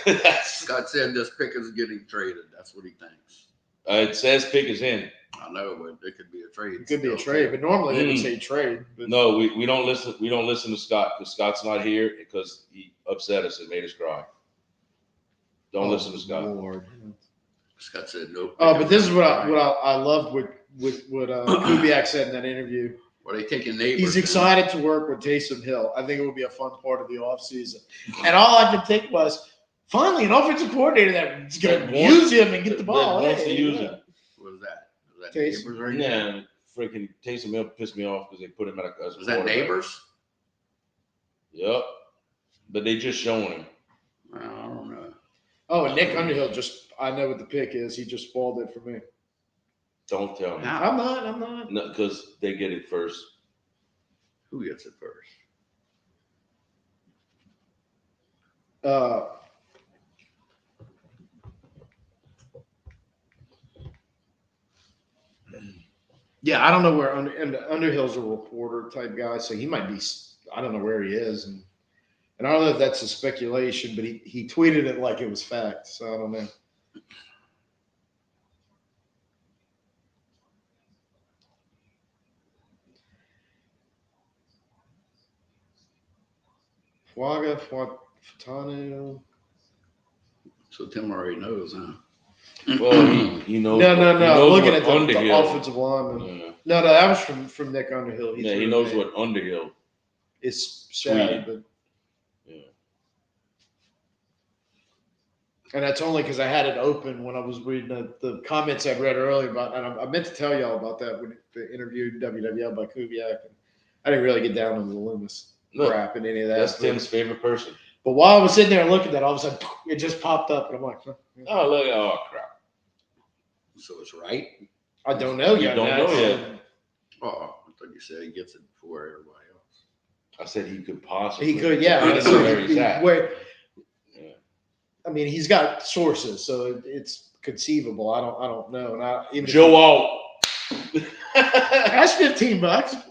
Scott said this pick is getting traded. That's what he thinks. It says pick is in. I know, but it could be a trade. It could be a still. trade, but normally they would Mm. say trade. But No, we don't listen. We don't listen to Scott because Scott's not here because he upset us and made us cry. Don't listen to Scott. Lord. Scott said nope. Oh, but this is what I loved what Kubiak said in that interview. Were they taking neighbors? He's excited to work with Taysom Hill. I think it will be a fun part of the offseason. And all I could think was, finally, an offensive coordinator that's going That to wants- use him and get the that ball. wants to Hey, use yeah. him. What was that? Was that Taysom. neighbors right now? Yeah, freaking Taysom Hill pissed me off because they put him at a. Was that neighbors? Yep, but they just showing him. I don't know. Oh, and Nick Underhill I know what the pick is. He just spoiled it for me. Don't tell me. How? I'm not. No, because they get it first. Who gets it first? Yeah, I don't know where and Underhill's a reporter type guy, so he might be. I don't know where he is, and I don't know if that's a speculation, but he tweeted it like it was fact. So I don't know. Fatano. So Tim already knows, huh? Well, he knows. No. He knows Looking what at the Underhill. offensive lineman. Yeah. No, that was from Nick Underhill. Yeah, he knows what Underhill. It's sad, Tweeted. but Yeah. and that's only because I had it open when I was reading the comments I'd read earlier about. And I meant to tell y'all about that when the interview WWL by Kubiak. And I didn't really get down into the Loomis Look, crap and any of that. that's but, Tim's favorite person. but while I was sitting there looking at that, all of a sudden it just popped up, and I'm like, huh. Oh look! Oh crap! So it's right. I don't know You yet. don't Max. know yet. Oh, I thought you said he gets it before everybody else. I said he could possibly. He could, yeah. I don't know where he's at. Yeah. I mean, he's got sources, so it's conceivable. I don't know. And even Joe Alt. that's $15.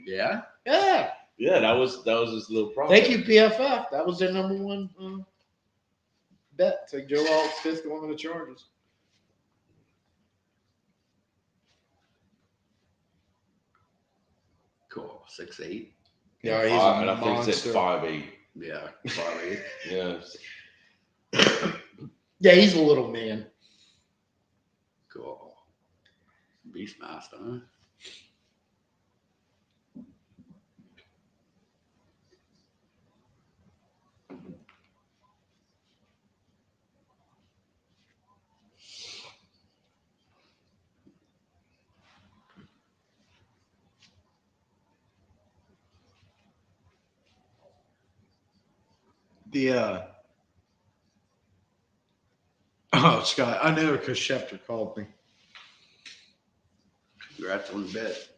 Yeah. Yeah. Yeah, that was his little problem. Thank you, PFF. That was their number one bet. Take Joe Alt's fifth going to the Chargers. Cool. 6'8". Yeah, he's And a I think it's monster. at 5'8". Yeah. 5'8". Yeah. Yeah, he's a little man. Cool. Beastmaster, huh? Oh, Scott, I know because Schefter called me. Congrats on the bet.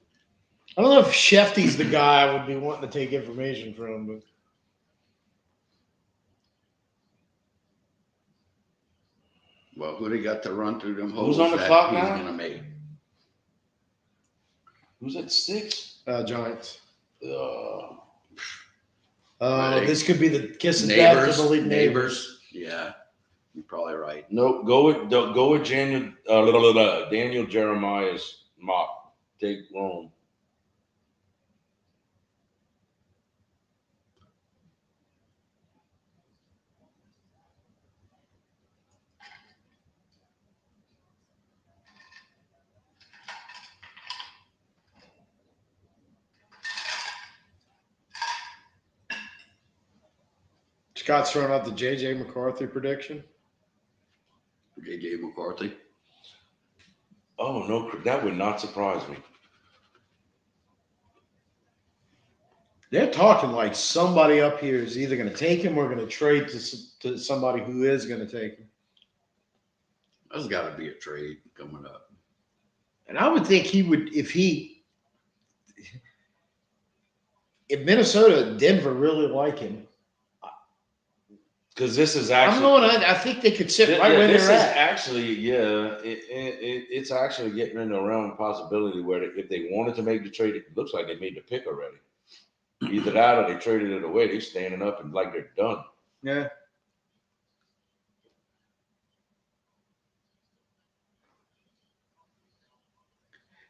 I don't know if Shefty's the guy I would be wanting to take information from, but Well, who they got to run through them holes? Who's on the that clock he's now? gonna make? Who's at 6? Giants. Right. This could be the kiss of death Neighbors. to the league Neighbors. Yeah. You're probably right. No, go with Daniel Jeremiah's mock. Take Rome. Scott's throwing out the J.J. McCarthy prediction. J.J. McCarthy. Oh no, that would not surprise me. They're talking like somebody up here is either going to take him or going to trade to somebody who is going to take him. There's got to be a trade coming up. And I would think he would, if Minnesota and Denver really like him, Because this is I'm actually. going. I think they could sit right where this they're is at. actually, it's actually getting in the realm of possibility where if they wanted to make the trade, it looks like they made the pick already. Either that or they traded it away. They're standing up and like they're done. Yeah.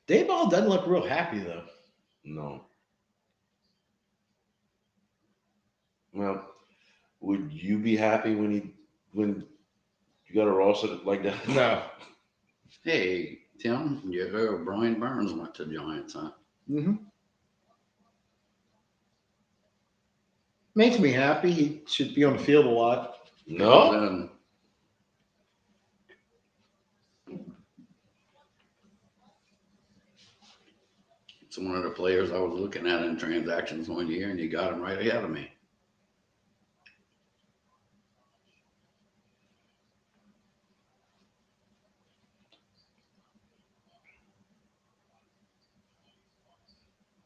Dayball doesn't look real happy though. No. Well, would you be happy when you got a roster like that? No. Hey, Tim, Brian Burns went to Giants, huh? Mm-hmm. Makes me happy. He should be on the field a lot. No. Then, it's one of the players I was looking at in transactions one year, and you got him right ahead of me.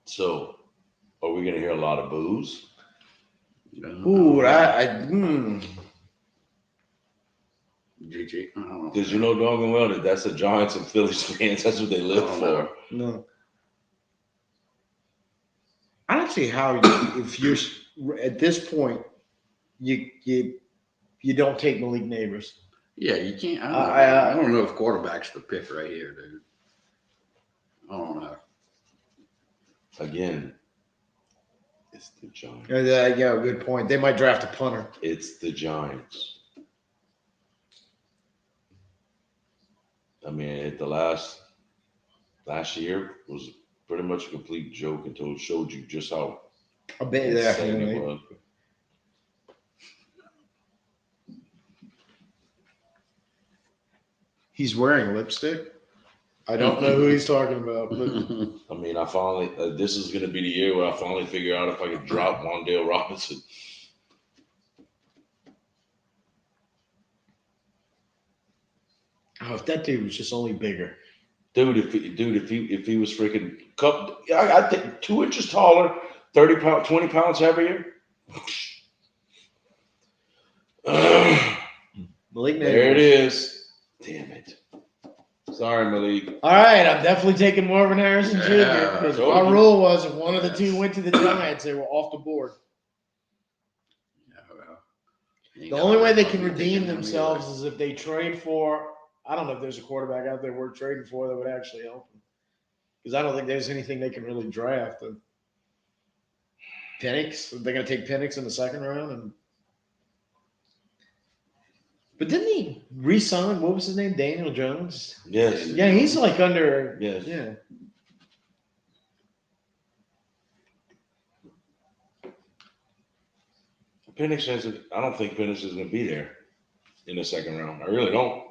So, are we going to hear a lot of boos? Ooh, GG. I don't know. Because you know doggone well that that's the Giants and Phillies fans. That's what they live for. No. I don't see how if you're at this point you don't take Malik Neighbors. Yeah, you can't. I don't know if quarterback's the pick right here, dude. I don't know. Again, it's the Giants. Yeah, good point. They might draft a punter. It's the Giants. I mean, at the last year was pretty much a complete joke until it showed you just how A bit insane it was. He's wearing lipstick. I don't know who he's talking about, but I mean, I finally this is going to be the year where I finally figure out if I can drop Wan'Dale Robinson. oh, if that dude was just only bigger. Dude, if he was freaking I think 2 inches taller, 30 pounds, 20 pounds heavier. Malik Neighbors. There it is. Damn it. Sorry, Malik. All right, I'm definitely taking Marvin Harrison Jr. Yeah, because so our you- rule was if one of the two went to the Giants, they were off the board. Yeah, well, The only way they can redeem themselves is if they trade for. I don't know if there's a quarterback out there worth trading for that would actually help them. Because I don't think there's anything they can really draft. Penix, they're going to take Penix in the second round, but didn't he re-sign? What was his name? Daniel Jones. Yes. Yeah, he's like under. Yes. Yeah. Penix hasn't. I don't think Penix is going to be there in the second round. I really don't.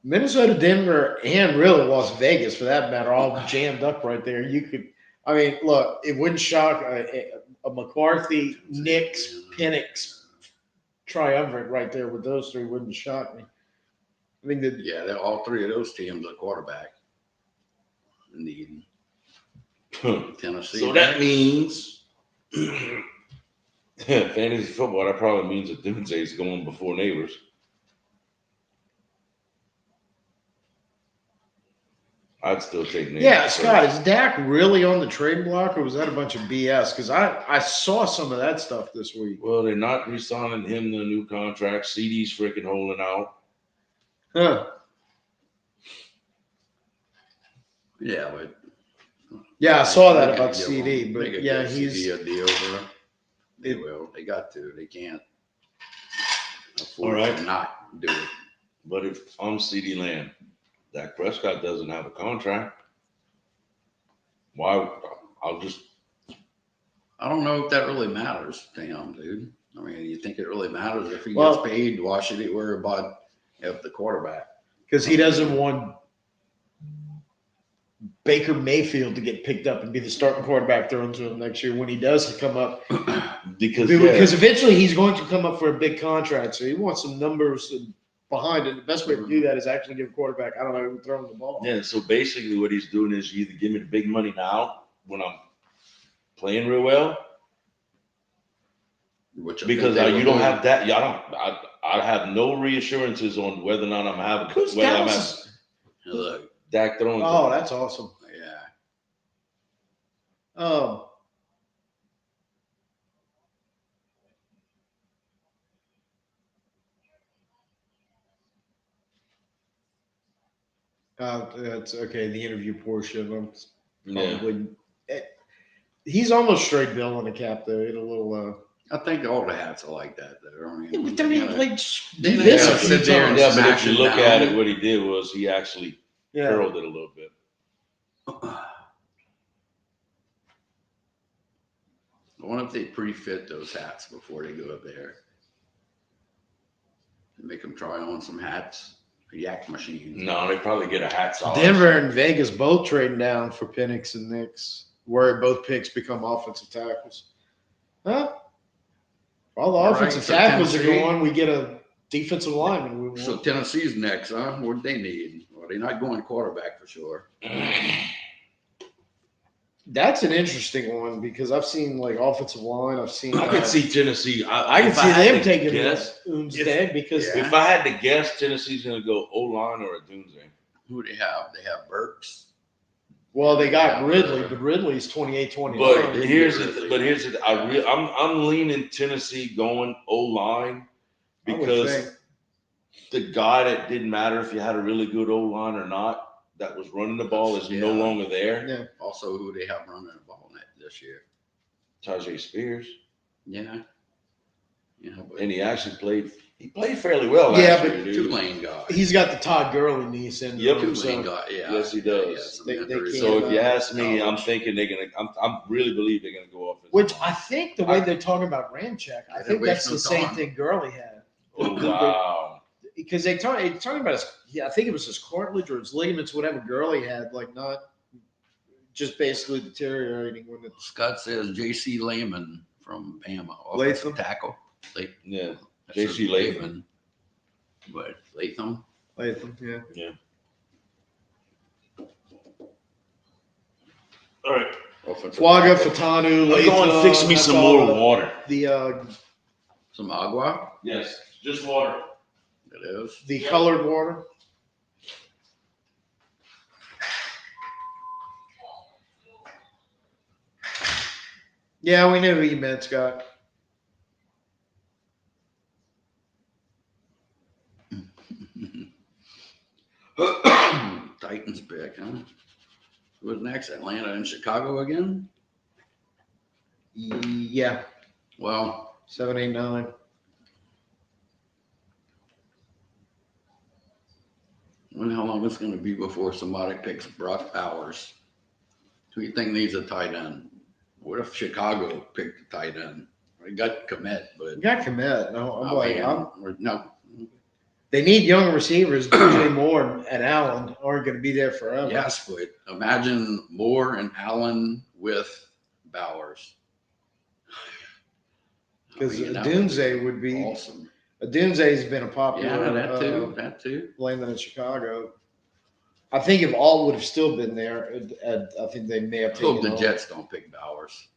Minnesota, Denver, and really Las Vegas, for that matter, all jammed up right there. You could, I mean, look, it wouldn't shock a McCarthy, Knicks, Penix triumvirate right there with those three. Wouldn't shock me. I mean, Yeah, all three of those teams are quarterback need. Tennessee. So that means fantasy football. That probably means that Doomsday is going before Neighbors. I'd still take Neighbors. yeah, first. Scott, is Dak really on the trade block, or was that a bunch of BS? Because I saw some of that stuff this week. Well, they're not re-signing him the new contract. CD's freaking holding out. Huh. Yeah, but Yeah, I saw that they about gotta give CD, him- but they could yeah, give he's CD a deal, bro. They It- will. They got to. They can't All afford right. to not do it. But if I'm CD Lamb, Dak Prescott doesn't have a contract. Why? I'll just. I don't know if that really matters to him, dude. I mean, you think it really matters if he Well- gets paid? Why should he worry about if the quarterback? because he doesn't want Baker Mayfield to get picked up and be the starting quarterback thrown to him next year when he does come up. Because Because eventually he's going to come up for a big contract, so he wants some numbers behind it. The best way to do that is actually give a quarterback, I don't know, who throwing the ball. yeah. So basically, what he's doing is you either give me the big money now when I'm playing real well, Which I because think they you will don't do. have that. I have no reassurances on whether or not I'm having Who's whether I'm Dallas? having Look, Dak throwing. Oh, that's awesome. yeah. Um, that's okay. The interview portion. I'm yeah. probably. eh, He's almost straight Bill in a cap though. In a little. I think all the hats are like that. Though. I mean, But then he played They this gotta a few sit there and times. Yeah, but if smash you it look at down. it, what he did was he actually Yeah. curled it a little bit. I wonder if they pre-fit those hats before they go up there. Make them try on some hats, yak machines. No, they probably get a hat size. Denver and Vegas both trading down for Penix and Nix, where both picks become offensive tackles. Huh? All the All right, offensive so tackles are Tennessee- going. We get a defensive lineman. We So want. Tennessee's next, huh? What do they need? Well, they're not going quarterback for sure. That's an interesting one because I've seen like offensive line. I've seen. I can see Tennessee. I can if see had them to taking guess. instead because Yeah. If I had to guess, Tennessee's going to go O line or a Doomsday. Who do they have? They have Burks. well they got Yeah. Ridley, but Ridley's 28, 29. But they here's get the, Ridley. but here's the, I'm leaning Tennessee going O line I would because think. the guy that didn't matter if you had a really good O line or not that was running the ball is no Yeah. longer there. Yeah. Also, who they have running the ball net this year? Tajay Spears, Yeah. Yeah, but and he actually played. He played fairly well last Yeah, year, but dude. Tulane guy. He's got the Todd Gurley knee syndrome. Yep. Tulane so guy. Yeah. Yes, he does. some They injuries. can't, So if you ask me, I'm college. thinking they're gonna. I'm really believe they're gonna go offensive. Which line. I think the way they're talking about Ramchek, I Yeah, think they're that's the wasting same time. thing Gurley had. Oh wow. Because they talking about his, yeah, I think it was his cartilage or his ligaments, whatever Gurley had, like not just basically deteriorating when it's Scott says J.C. Lehman from Bama, Latham? offensive tackle. Yeah. That J.C. says Latham. But Latham. Latham, yeah. All right. Offensive Flaga, tackle. Fatanu, I'm Latham. going to fix me that's some all more water. Some agua. Yes, just water. It is. The colored water. Yeah, we knew who you meant, Scott. Titans pick, huh? Who's next? Atlanta and Chicago again? Yeah, Well, 7, 8, 9. wonder how long it's going to be before somebody picks Brock Bowers. Who do you think needs a tight end? What if Chicago picked a tight end? We got commit, but You got commit. No, no. they need young receivers. DJ Moore and Allen aren't going to be there forever. Yes, but imagine Moore and Allen with Bowers. Because I mean, that Dunze would be. awesome. Dunze's been a popular Yeah, that too. lineman in Chicago. I think if Alt would have still been there, I think they may have Hope taken the Alt. Jets don't pick Bowers.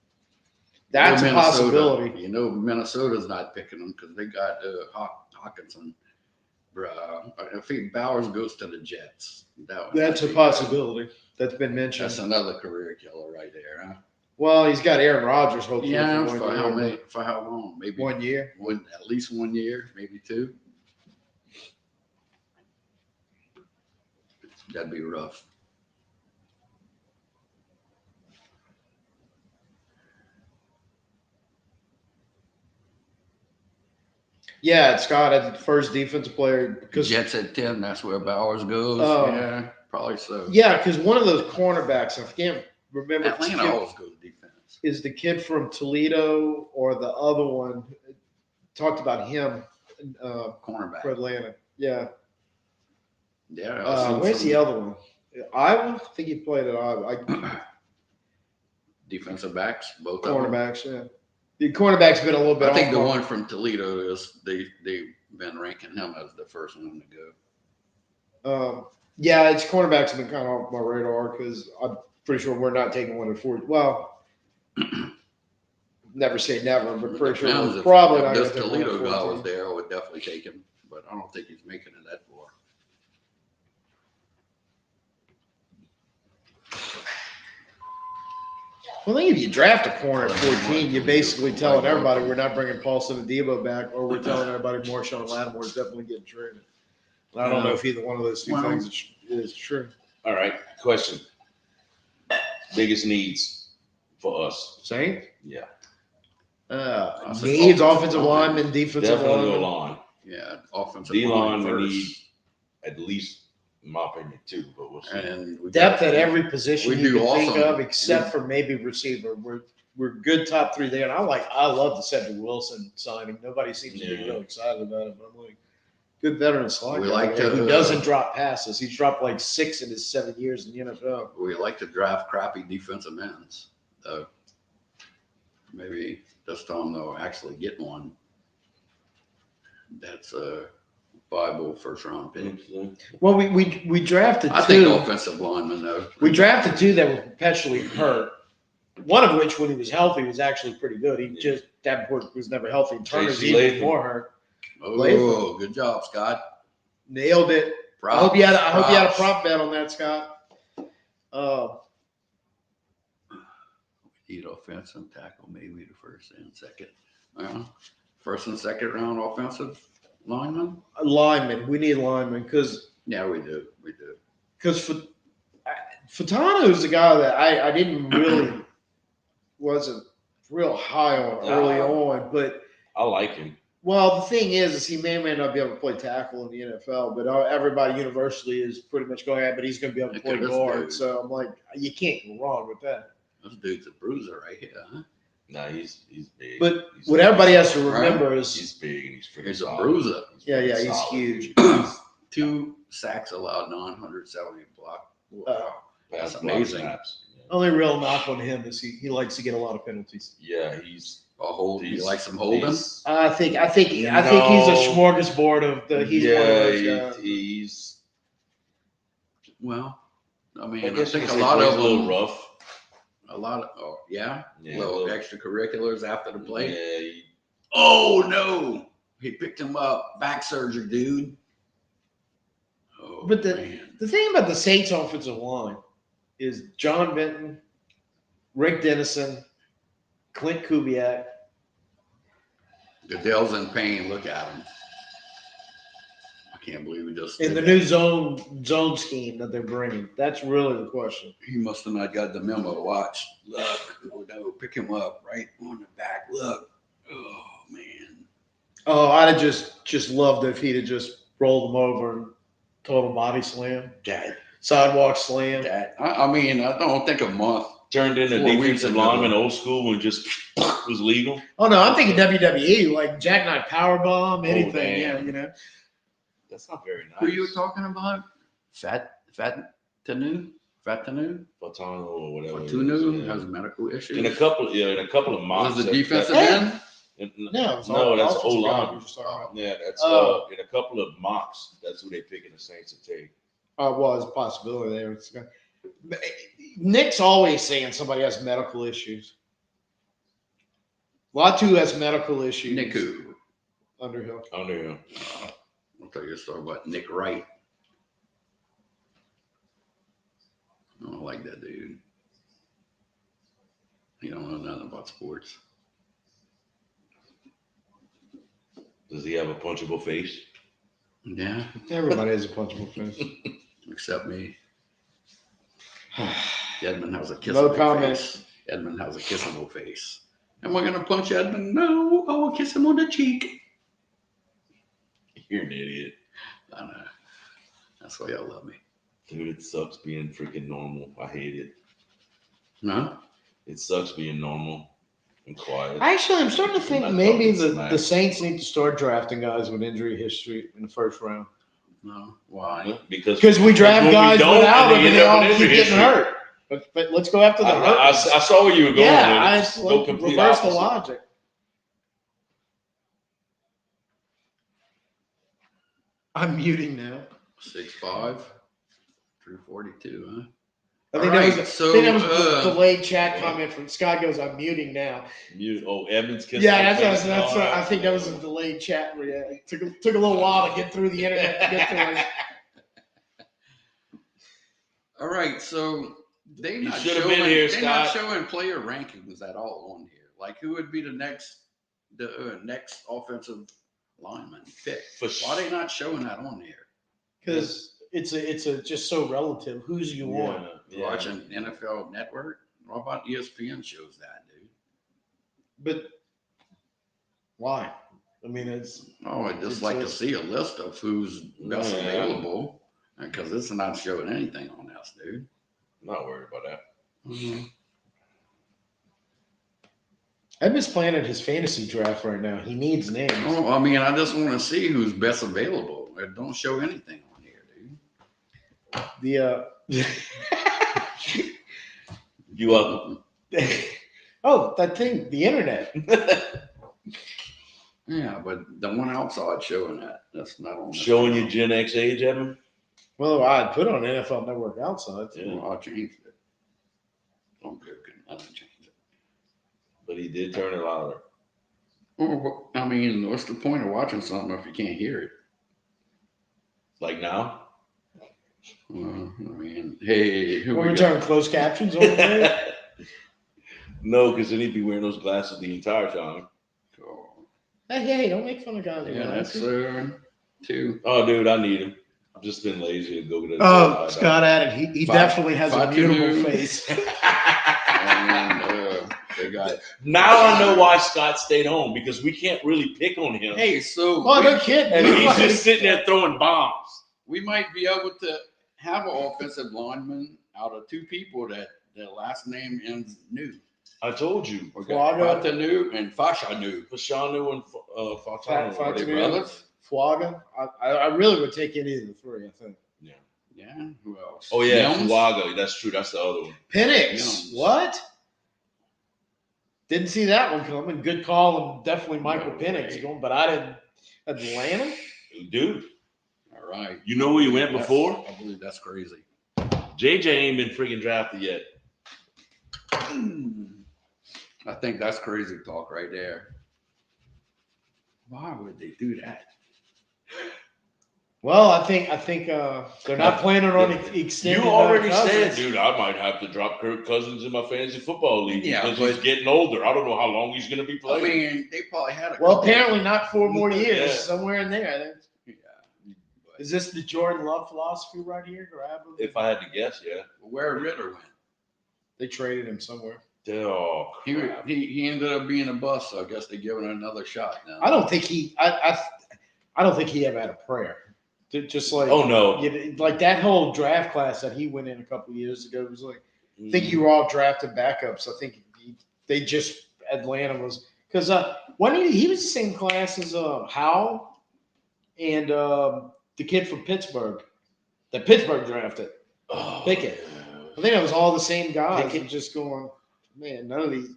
That's You a know, Minnesota- possibility. You know, Minnesota's not picking them because they got Hawkinson. Bruh, I think Bowers goes to the Jets. That's a possibility. That's been mentioned. That's another career killer right there, huh? Well, he's got Aaron Rodgers hopefully Yeah, for for one how year, many? For how long? but Maybe 1 year. at least 1 year, maybe 2. That'd be rough. Yeah, Scott as the first defensive player because Jets at 10. That's where Bowers goes. Oh. Yeah, probably so. one of those cornerbacks I can't remember if Atlanta always goes defense. is the kid from Toledo or the other one talked about him for Cornerback. Atlanta. Yeah. Yeah. I've seen Where's some the other one? Iowa? I think he played at Iowa. defensive backs, both of them. Cornerbacks, yeah. The cornerback's been a little bit I think the off. one from Toledo is they've been ranking him as the first one to go. Yeah, it's cornerbacks have been kind of off my radar because I'm pretty sure we're not taking one at 40. Well, never say never, but pretty sure Depends we're if- probably if not going this to take Toledo guy 114. was there, I would definitely take him, but I don't think he's making it that far. Well, I think if you draft a corner at 14, you're basically telling everybody we're not bringing Paulson and Debo back, or we're telling everybody Marshawn Lattimore is definitely getting traded. And I don't know if either one of those two Well- things is true. All right, question. Biggest needs for us? Saints? Yeah, I think Needs offensive offensive line. lineman, defensive definitely lineman. O-line. Yeah, offensive D-line, line we first. need at least, in my opinion, two, but we'll see. And we Depth got- at every position we you do can think awesome. of, except for maybe receiver. We're good top three there, and I love the Cedric Wilson signing. Nobody seems to be Yeah. real excited about it, but I'm like, good veteran slot We guy like there to, who doesn't drop passes. He's dropped like 6 in his 7 years in the NFL. We like to draft crappy defensive ends. Maybe this time they'll actually get one. That's a viable first round pick. Well, we drafted I think two. offensive lineman though. We drafted two that were perpetually hurt. One of which, when he was healthy, was actually pretty good. He just Davenport was never healthy. And Turner's J.C. even Latham. more hurt. Oh, good job, Scott. Nailed it. I hope you had a prop bet on that, Scott. Need offensive tackle, maybe the first and second. First and second round offensive lineman. Lineman. We need linemen because Yeah, we do. We do. Fatano is the guy that I didn't really wasn't real high on early on, but I like him. well, the thing is he may or may not be able to play tackle in the NFL, but everybody universally is pretty much going ahead, but he's going to be able to play Look at this guard. dude. So I'm like, you can't go wrong with that. This dude's a bruiser right here, huh? Nah, he's big. But He's what big. everybody has to remember He's is, big and he's freaking He's a solid. bruiser. yeah, freaking he's solid, huge. dude. 2 sacks allowed, 970 block. Wow. Pass That's block amazing. snaps. only real knock on him is he likes to get a lot of penalties. Yeah, he's A hold. You He's- like some holding? he's- I think he's a No. smorgasbord of the. He's one of those guys. he's. Well, I mean, I I guess you think could a say lot he's of a little them. rough. A lot of yeah, Yeah, little a little- extracurriculars after the play. Yeah, Oh no, he picked him up. Back surgery, dude. Oh, But man. the thing about the Saints offensive line is John Benton, Rick Dennison, Clint Kubiak. Goodell's in pain. Look at him. I can't believe he just In the did new that. zone scheme that they're bringing. That's really the question. He must have not got the memo. Watch. Look. Oh, no. Pick him up right on the back. Look. Oh man. Oh, I'd have just loved if he'd have just rolled them over and total body slam, That. sidewalk slam. I mean, I don't think a month. turned into 4 weeks defensive ago. lineman old school when just was legal. Oh no, I'm thinking WWE, like jackknife powerbomb, anything. damn. Yeah, That's not very nice. Who you talking about? Fatanu? Fatano or whatever. it is, Fatunu yeah. has medical issues. In a couple of mocks. Was the that- defensive Hey. end? No, it's No, all- that's offensive guard O-line. we were just talking about. Yeah, that's Oh. in a couple of mocks. That's who they picking the Saints to take. Well, there's a possibility there. Nick's always saying somebody has medical issues. Latu has medical issues. Niku. Underhill. Underhill. I'll tell you a story about Nick Wright. I don't like that dude. He don't know nothing about sports. Does he have a punchable face? Yeah, Everybody has a punchable face. except me. Edmund has a No kissable comment. face. Edmund has a kissable face. Am I gonna punch Edmund? No, I will kiss him on the cheek. You're an idiot. I know. That's why y'all love me. Dude, it sucks being freaking normal. I hate it. No? It sucks being normal and quiet. Actually, I'm starting to think I'm not maybe talking the smack. Saints need to start drafting guys with injury history in the first round. No. Why? Because we draft when guys don't, without them then and you they end up all with keep injury getting history. hurt. But let's go after the hurt. I saw where you were going. Yeah, with it. Go complete reverse the opposite. logic. I'm muting now. 6'5", 342, huh? I think Alright, that was so, a delayed chat comment from Scott goes, I'm muting now. Evans kissing. Yeah, the face and that's all that. I think that was a delayed chat. It took a little while to get through the internet to get to us. all right, so they're You not should have showing, been here, they're not Scott. showing player rankings at all on here. Like, who would be the next offensive lineman pick? Why are they not showing that on here? Because it's just so relative. Who's you want? Watching NFL Network? What about ESPN shows that, dude? But why? I mean, it's Oh, I'd just It's like to just- see a list of who's best Yeah. available, because it's not showing anything on us, dude. I'm not worried about that. Edmonds planning his fantasy draft right now. He needs names. Oh, I mean, I just want to see who's best available. It don't show anything on here, dude. The You welcome. oh, that thing, the internet. Yeah, but the one outside showing that, that's not on. this Showing you channel. Gen X age, Evan. Well, I'd put on NFL Network outside. Yeah. Well, I changed it. I'm joking. I didn't change it. But he did turn it louder. Well, I mean, what's the point of watching something if you can't hear it? Like now? Well, I mean, hey, who When we we got? turn closed captions on there. No, because then he'd be wearing those glasses the entire time. Oh, Hey, don't make fun of guys. with yeah, that's glasses. two. Oh, dude, I need him. I've just been lazy to go get a Oh, Scott added. He Five- definitely has a five to mutable noon. face. And they got. Now I know why Scott stayed home, because we can't really pick on him. Hey, so Oh, no kidding. And he's just sitting there throwing bombs. we might be able to have an offensive lineman out of two people that their last name ends new. I told you. We got Flaga. Fatanu and Fashanu. Fashanu and Fatanu. Fat- are they Fatanu. brothers? Flaga. I really would take any of the three, I think. Yeah, who else? Oh, yeah, Nelms? Fuaga. That's true. That's the other one. Penix. Jones. What? Didn't see that one coming. Good call, and definitely Michael No Penix way. going, but I didn't. Atlanta? Dude, All right. you know where he went That's- before? I believe that's crazy. JJ ain't been freaking drafted yet. I think that's crazy talk right there. Why would they do that? Well, I think they're not planning on You extending. already Cousins. said, dude, I might have to drop Kirk Cousins in my fantasy football league Yeah, because but- he's getting older. I don't know how long he's going to be I playing. mean, they probably had a Well, couple- apparently not 4 more years. Yeah. Somewhere in there. Yeah. But Is this the Jordan Love philosophy right here? Grab him. If I had to guess, yeah. where Ritter went, They traded him somewhere. Oh, he crap. he ended up being a bust. So I guess they're giving him another shot now. I don't think he. I don't think he ever had a prayer. Just like Oh, no. like that whole draft class that he went in a couple years ago was like. I think you were all drafted backups. I think they just Atlanta was because when he was the same class as Howell and the kid from Pittsburgh that Pittsburgh drafted. Oh, Pickett. I think it was all the same guys. And just going, man, none of these.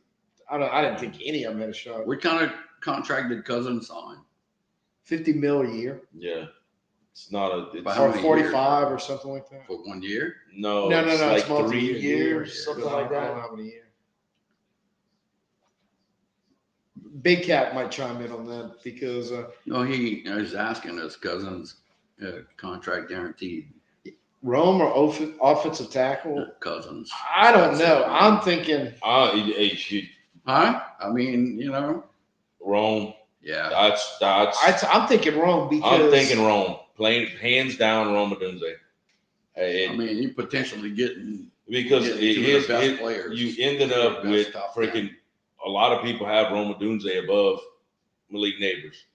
I didn't think any of them had a shot. What kind of contract did Cousins sign? $50 million a year Yeah. It's not a. It's, By how or many 45 or something like that. For 1 year? no, No, it's it's like multi-year 3 years. something Yeah. like I that. I don't know how many years. Big Cat might chime in on that because No, he was asking us Cousins contract guaranteed. Rome or offensive tackle. Cousins. I don't know. I'm thinking Hey, shit. Huh? I mean, you know. Rome. Yeah. That's. I'm thinking Rome because I'm thinking Rome. Plain hands down, Rome Odunze. I mean, you potentially getting Because Yeah, it two of the is, best players. you ended Two of up the with best top freaking a lot of people have Rome Odunze above Malik Neighbors,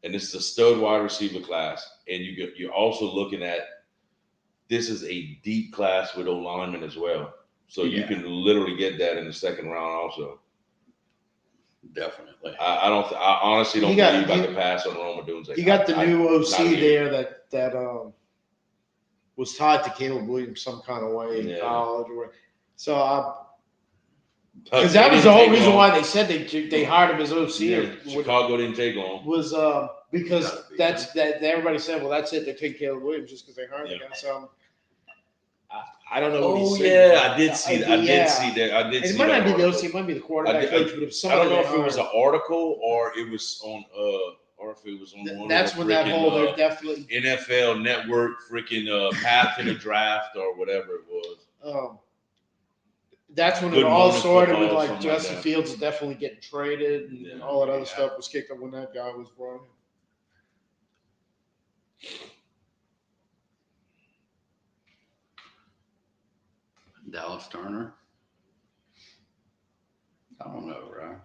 and this is a stud wide receiver class. And you're also looking at this is a deep class with O linemen as well, so you Yeah. can literally get that in the second round also. definitely. I honestly don't You got- believe I you- could pass on Rome Odunze. you got the I- new not OC here. there that was tied to Caleb Williams some kind of way in Yeah. college. So Because because that was the whole reason why they said they hired him as OC. Chicago didn't take long. Was because Gotta be, that everybody said, well, that's it. They take Caleb Williams just because they hired the Yeah. guy. So I don't know. What Oh he's saying. yeah, I did see. I did see that. I did And see it might that not be the article. OC. It might be the quarterback I- coach, but if I somebody don't know they if it was an hired- article or it was on or if it was on one that's of when the that whole they're freaking definitely. NFL Network freaking path to the draft or whatever it was. That's when Good it all morning started with football, like something like Justin that. Fields is definitely getting traded and Yeah. all that other Yeah. stuff was kicked up when that guy was brought in. Dallas Turner. I don't know, right?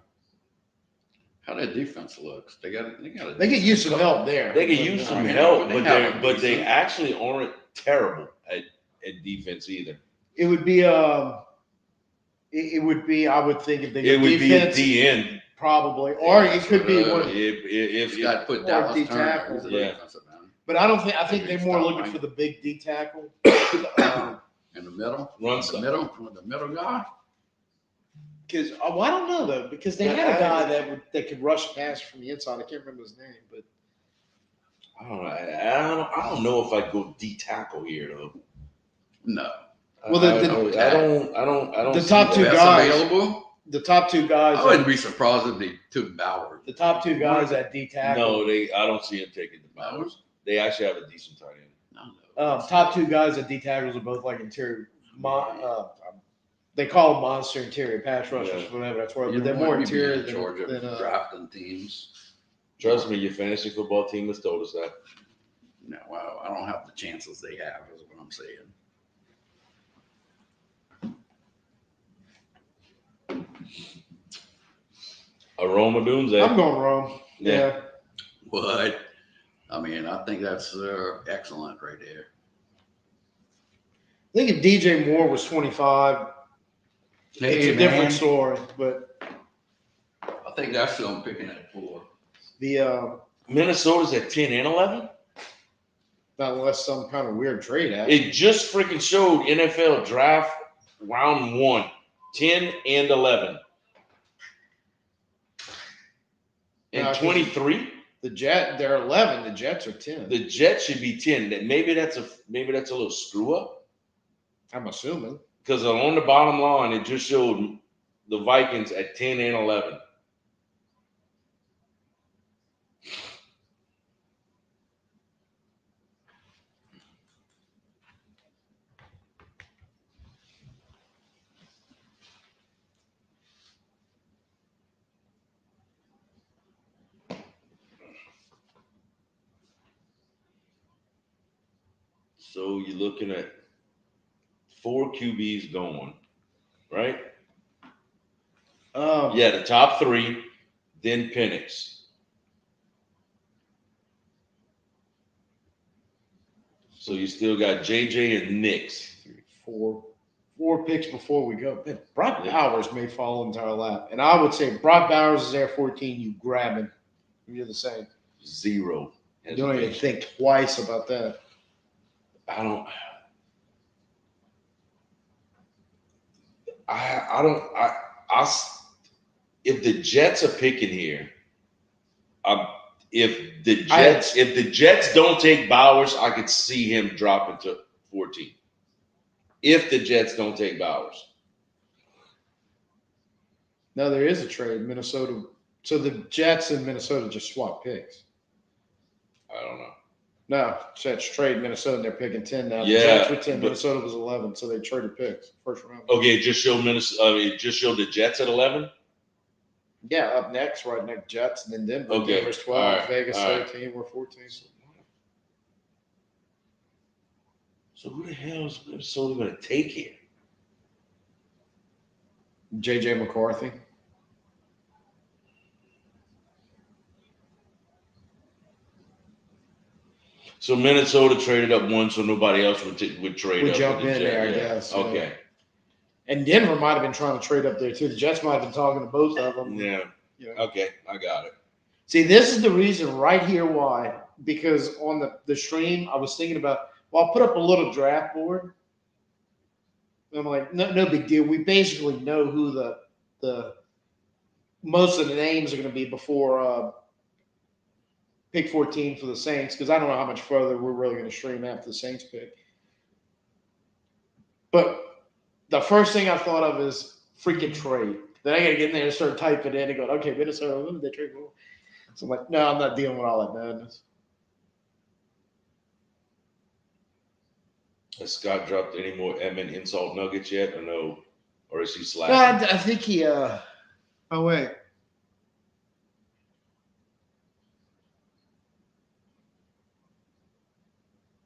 How that defense looks. They got. They could use some help there. They could use some I mean, help, they but have a they decent- actually aren't terrible at defense either. It would be it would be I would think if they It go would be a defense DN probably, or Yeah, it could be one. if You got to put Or Dallas D Turner. tackle. He's a Yeah. defensive man. But I don't think I think Maybe they're more stop looking right. for the big D tackle. In the middle, Run the stuff. middle guy. Because well, I don't know though, because they had a guy that could rush pass from the inside. I can't remember his name, but I don't know. I don't know if I'd go D tackle here though. No. Well, I don't. the see top that. two Best guys- available. the top two guys, I wouldn't be surprised if they took Bauer. the top two guys at D tackle, No, I don't see him taking the Bowers. They actually have a decent tight end. No. top two guys at D tackles are both like interior. They call them monster interior pass rushers, Yeah. whatever that's where, You but they're don't more want to be interior in charge of than drafting teams. Trust me, your fantasy football team has told us that. No, well, I don't have the chances they have. Is what I'm saying. Aroma Dunze. I'm going Rome. Yeah. What? I mean, I think that's excellent right there. I think if DJ Moore was 25, it's a different story. But I think that's who I'm picking at 4. the Minnesota's at 10 and 11. not unless some kind of weird trade happened. It just freaking showed NFL draft round 1, 10 and 11. And 23, They're 11. The Jets are 10. the Jets should be 10. That maybe that's a little screw up I'm assuming. because on the bottom line it just showed the Vikings at 10 and 11. So you're looking at 4 QBs going, right? Yeah, the top 3, then Penix. So you still got JJ and Nix. 4 picks before we go. Man, Brock Yeah. Bowers may fall into our lap, and I would say Brock Bowers is there 14. You grab him. You're the same. 0. You don't even think twice about that. I don't. If the Jets are picking here, if the Jets don't take Bowers, I could see him dropping to 14. If the Jets don't take Bowers, No, there is a trade. Minnesota. So the Jets and Minnesota just swap picks. I don't know. No, Jets trade Minnesota. And they're picking 10 now. The Yeah, Jets were 10. but- Minnesota was 11. So they traded picks first round. Okay, it just showed Minnesota. It just showed the Jets at 11. Yeah, up next, right next Jets, and then Denver. Okay, Denver's 12. all right, Vegas all right. 13. We're 14. So who the hell is Minnesota going to take here? JJ McCarthy. So Minnesota traded up 1, so nobody else would trade Would up. jump with the in there, I Jets. guess, yeah. Okay. And Denver might have been trying to trade up there too. The Jets might have been talking to both of them. Yeah. You know. Okay, I got it. See, this is the reason right here why. Because on the stream, I was thinking about, well, I'll put up a little draft board. And I'm like, no big deal. We basically know who the most of the names are going to be before pick 14 for the Saints, because I don't know how much further we're really going to stream after the Saints pick. But the first thing I thought of is freaking trade. Then I got to get in there and start typing in and going, okay, Minnesota, who did they trade for? So I'm like, no, I'm not dealing with all that madness. Has Scott dropped any more Edmund insult nuggets yet, or no? Or is he No, slacking? I think he. Oh wait.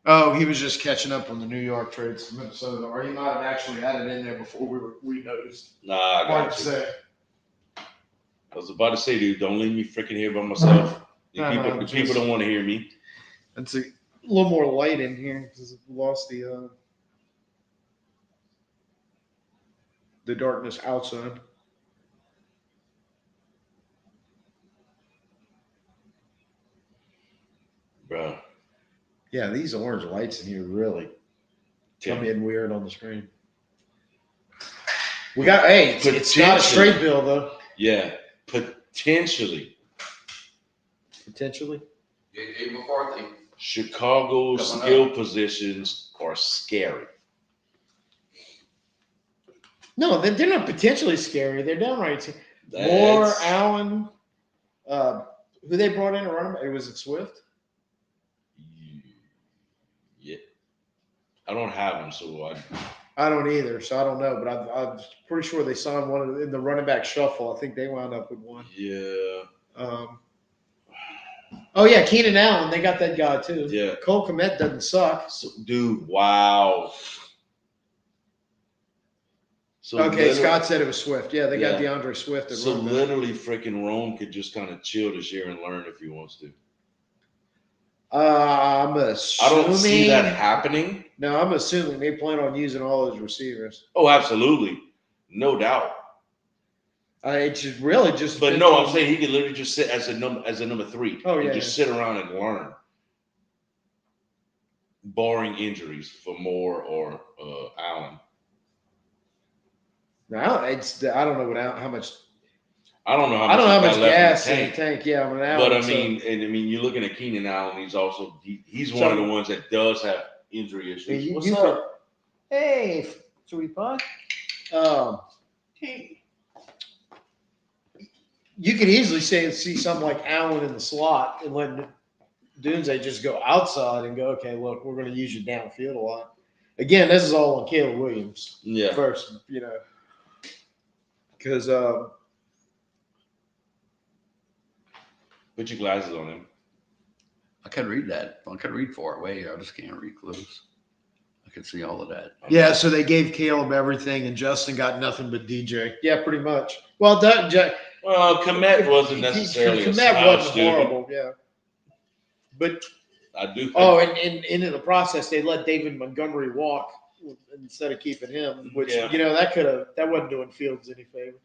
Oh, he was just catching up on the New York trades to Minnesota, or he might have actually had it in there before we noticed. Nah, I Hard got to you. say. I was about to say, dude, don't leave me freaking here by myself. The No, people, no, the just- people don't want to hear me. It's a little more light in here because it lost the darkness outside. Bro, Yeah, these orange lights in here really come in weird on the screen. We got it's not a straight bill though. yeah, potentially. Potentially. JJ McCarthy. Chicago Coming skill positions are scary. No, they're not potentially scary. They're downright Moore, That's- Allen, who they brought in to run them. Was it Swift? Yeah. I don't have them, so I don't either, so I don't know. But I'm pretty sure they signed one in the running back shuffle. I think they wound up with one. yeah. Oh yeah, Keenan Allen. They got that guy too. Yeah. Cole Kmet doesn't suck. So, dude, wow. So Okay, literally- Scott said it was Swift. Yeah, they got Yeah. DeAndre Swift. At So running back. literally, freaking Rome could just kind of chill this year and learn if he wants to. I'm assuming. I don't see that happening. No, I'm assuming they plan on using all those receivers. Oh, absolutely, no doubt. It's just really just. But no, I'm saying he could literally just sit as a number 3. Oh, and yeah, just sit around and learn, barring injuries for Moore or Allen. Now I don't know how much. I don't know how much. I don't know how he's much got left gas in in the the tank. tank. Yeah, I'm an Allen. But I so- mean, you're looking at Keenan Allen. He's also he's one of the ones that does have injury issues. Hey, you- What's you up? Hey, sweet pie. You could easily see something like Allen in the slot and let Dunze just go outside and go, okay, look, we're going to use you downfield a lot. Again, this is all on Caleb Williams Yeah. first, because Put your glasses on him. I could read that. I could read far away. I just can't read close. I could see all of that. yeah, so they gave Caleb everything and Justin got nothing but DJ. Yeah, pretty much. Well, Well, Komet wasn't necessarily a Komet slouch, wasn't dude. horrible, yeah. But I do. Think, and in the process, they let David Montgomery walk instead of keeping him, which Yeah. that wasn't doing Fields any favor.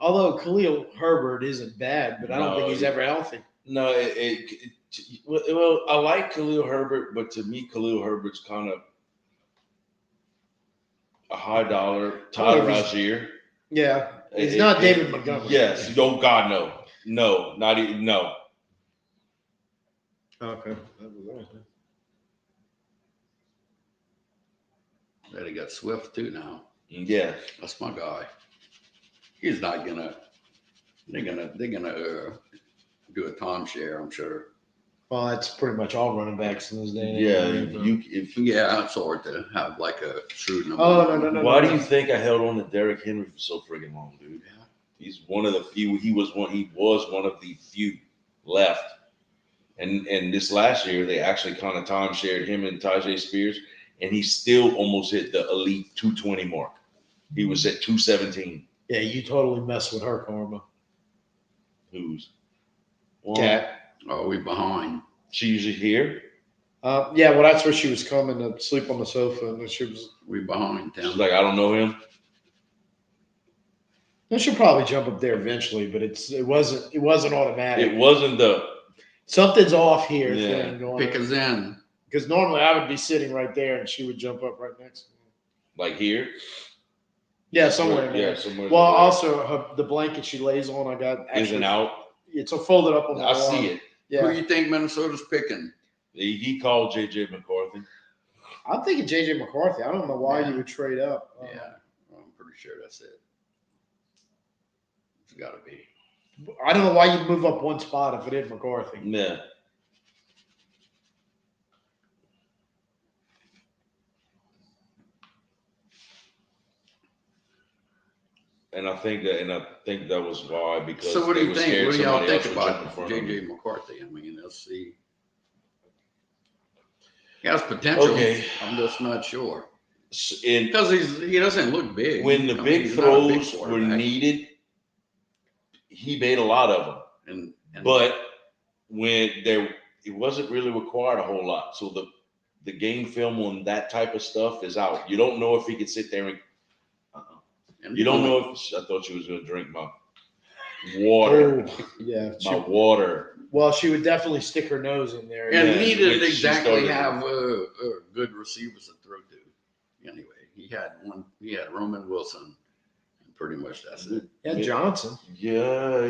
Although Khalil Herbert isn't bad, but I don't No, think he's ever healthy. no, well, I like Khalil Herbert, but to me, Khalil Herbert's kind of a high dollar Todd Oh, he's- Rozier. Yeah, he's not David Montgomery. Yes. Oh God, no, not even no. Okay. They got Swift too now. Yeah, That's my guy. He's not gonna. They're gonna do a timeshare, I'm sure. Well, that's pretty much all running backs in this day. and yeah. age. If Yeah, it's hard to have like a shrewd number. Oh, no. why do you think I held on to Derrick Henry for so friggin' long, dude? Yeah. He's one of the few. He was one of the few left. And this last year, they actually kind of time shared him and Tajay Spears, and he still almost hit the elite 220 mark. He was at 217. Yeah, you totally mess with her, Karma. Who's? Well, Cat. Oh, we behind. she usually here. Yeah, well, that's where she was coming to sleep on the sofa, and she was. We behind She's them. like, I don't know him. And she'll probably jump up there eventually, but it wasn't automatic. It wasn't the. Something's off here. Yeah. Pick us in. Because normally I would be sitting right there, and she would jump up right next to me. Like here. Yeah, somewhere. in Yeah, there. somewhere. Well, also the blanket she lays on, I got isn't out. It's a folded up on the I see it. Who Yeah. you think Minnesota's picking? He called JJ McCarthy. I'm thinking JJ McCarthy. I don't know why Yeah. you would trade up. Yeah, I'm pretty sure that's it. It's got to be. I don't know why you'd move up one spot if it is McCarthy. Yeah. And I think that was why, because So what do they you were think? scared What do y'all somebody think else would jump in about front of them. JJ McCarthy? I mean, let's see. He has potential. Okay. I'm just not sure In because he doesn't look big. when the I mean, big he's not a big throws were quarterback. needed, he made a lot of them. and But when it wasn't really required a whole lot. So the game film on that type of stuff is out. You don't know if he could sit there and and you don't know if I thought she was going to drink my water. Oh, yeah. My water. Well, she would definitely stick her nose in there. And Yeah, he didn't which she exactly started have good receivers to throw to. Anyway, he had one. He had Roman Wilson, and pretty much that's it. Yeah, Johnson. Yeah.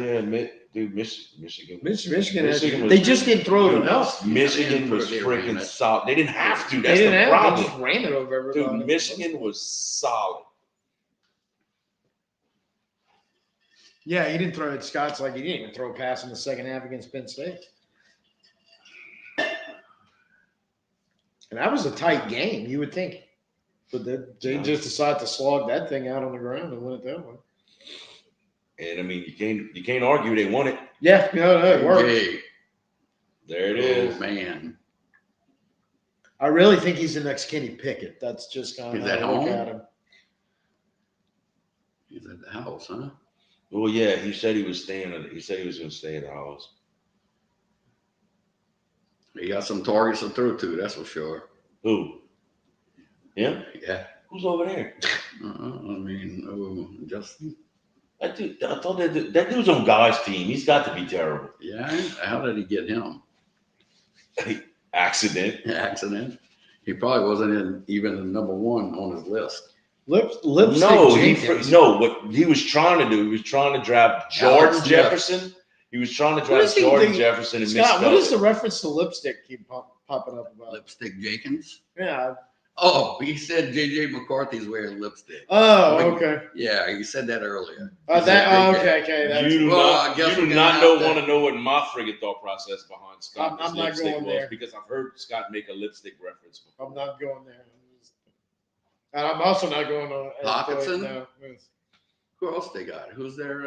Dude, Michigan. Michigan. Michigan They was- just didn't throw it enough. Michigan was They ran freaking it. solid. They didn't have to. They That's didn't the have. problem. They just ran it over everybody. Dude, Michigan was solid. Yeah, he didn't throw it. Scott's like he didn't even throw a pass in the second half against Penn State. And that was a tight game, you would think. But they just decided to slog that thing out on the ground and win it that way. And I mean, you can't argue they won it. Yeah, no, it worked. Hey, There it is. oh man, I really think he's the next Kenny Pickett. That's just kind of Is that how I look home? at him. he's at the house, huh? Well, yeah, he said he was staying. He said he was going to stay at the house. He got some targets to throw to. That's for sure. Who? Him? Yeah. Who's over there? I mean, Justin. That dude, I thought that dude's on Guy's team. He's got to be terrible. Yeah. How did he get him? Accident. Accident. He probably wasn't even the number one on his list. Lipstick No, Jenkins. what he was trying to do, he was trying to draft Jordan Alex Smith. Jefferson. He was trying to What draft is he Jordan doing? Jefferson and Scott, what misspelled is the reference to lipstick keep popping up about? Lipstick Jenkins. Yeah. Oh, he said JJ McCarthy's wearing lipstick. Oh, okay. Yeah, he said that earlier. He said Okay. You That's, do Well, I not, guess you we're do gonna not have to- want to know what my friggin' thought process behind Scott I'm not lipstick going was, there. because I've heard Scott make a lipstick reference before. I'm not going there. And I'm also not going on. Hawkinson? No. Who else they got? Who's their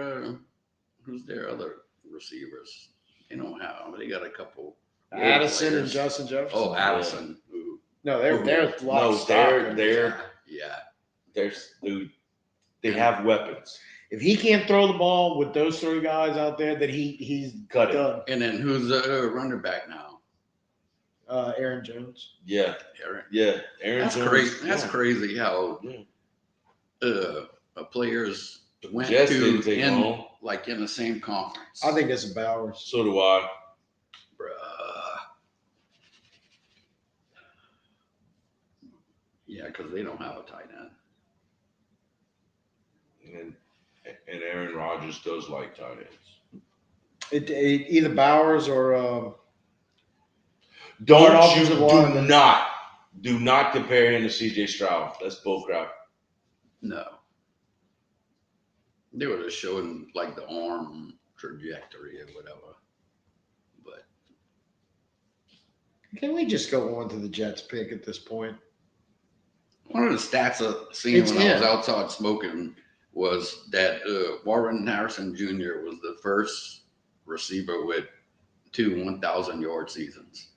other receivers? They don't have. They got a couple. Addison and players. Justin Jefferson. Oh, Addison. Ooh. No, they're locked No, stock. they're Yeah. dude. They have weapons. If he can't throw the ball with those three guys out there, then he's Cut it. done. And then who's the running back now? Aaron Jones. Yeah, Aaron. yeah. Aaron That's Jones. crazy. That's yeah. crazy how Yeah. players went Jets to didn't take long. like in the same conference. I think that's a Bowers. So do I. Bruh. Yeah, because they don't have a tight end. And Aaron Rodgers does like tight ends. Either Bowers or Don't Our you offensive lineman. do not compare him to CJ Stroud. That's bullcrap. No. They were just showing like the arm trajectory or whatever. But can we just go on to the Jets pick at this point? one of the stats I seen It's when I was in. outside smoking was that Warren Harrison Jr. was the first receiver with 2 1,000-yard seasons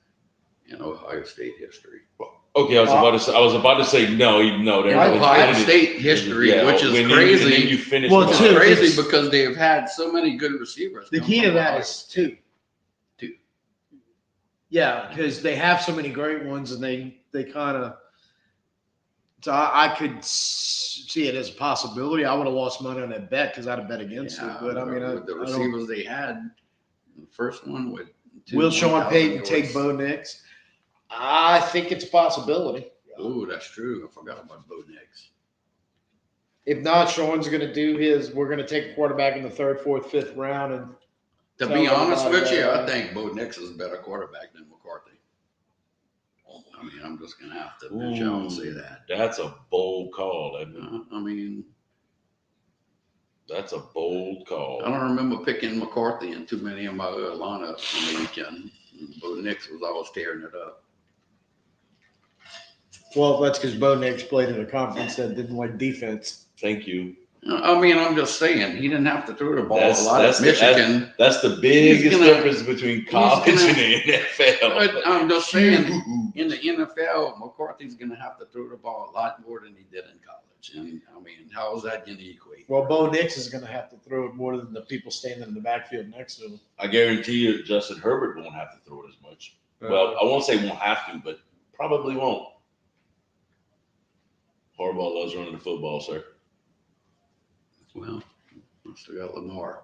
in Ohio State history. Okay, I was about to say no. In They're Ohio State history, Yeah, which is when you- crazy. and then you finish. Well, with It's two. crazy it's- because they've had so many good receivers. The come key to from that Ohio. is two. Two. Yeah, because they have so many great ones, and they kind of. So I could see it as a possibility. I would have lost money on that bet because I'd have bet against it. But I mean, with the I don't, receivers they had, the first one with will Sean 1,000 Payton take yards. Bo Nix? I think it's a possibility. Oh, that's true. I forgot about Bo Nix. If not, Sean's going to do his. We're going to take a quarterback in the third, fourth, fifth round, and To Tell be them honest about with you, that. I think Bo Nix is a better quarterback than McCarthy. I mean, I'm just gonna have to bench out and say Ooh, that. That's a bold call, Edmund. I mean, That's a bold call. I don't remember picking McCarthy in too many of my lineups on the weekend. Bo Nix was always tearing it up. Well, that's because Bo Nix played in a conference that didn't like defense. Thank you. I mean, I'm just saying he didn't have to throw the ball That's- a lot that's at the- Michigan. That's the biggest gonna- difference between college gonna- and the NFL. But I'm just saying, in the NFL, McCarthy's going to have to throw the ball a lot more than he did in college. And I mean, how is that going to equate? Well, Bo Nix is going to have to throw it more than the people standing in the backfield next to him. I guarantee you, Justin Herbert won't have to throw it as much. Well, I won't say won't have to, but probably won't. Harbaugh loves running the football, sir. Well, I still got Lamar.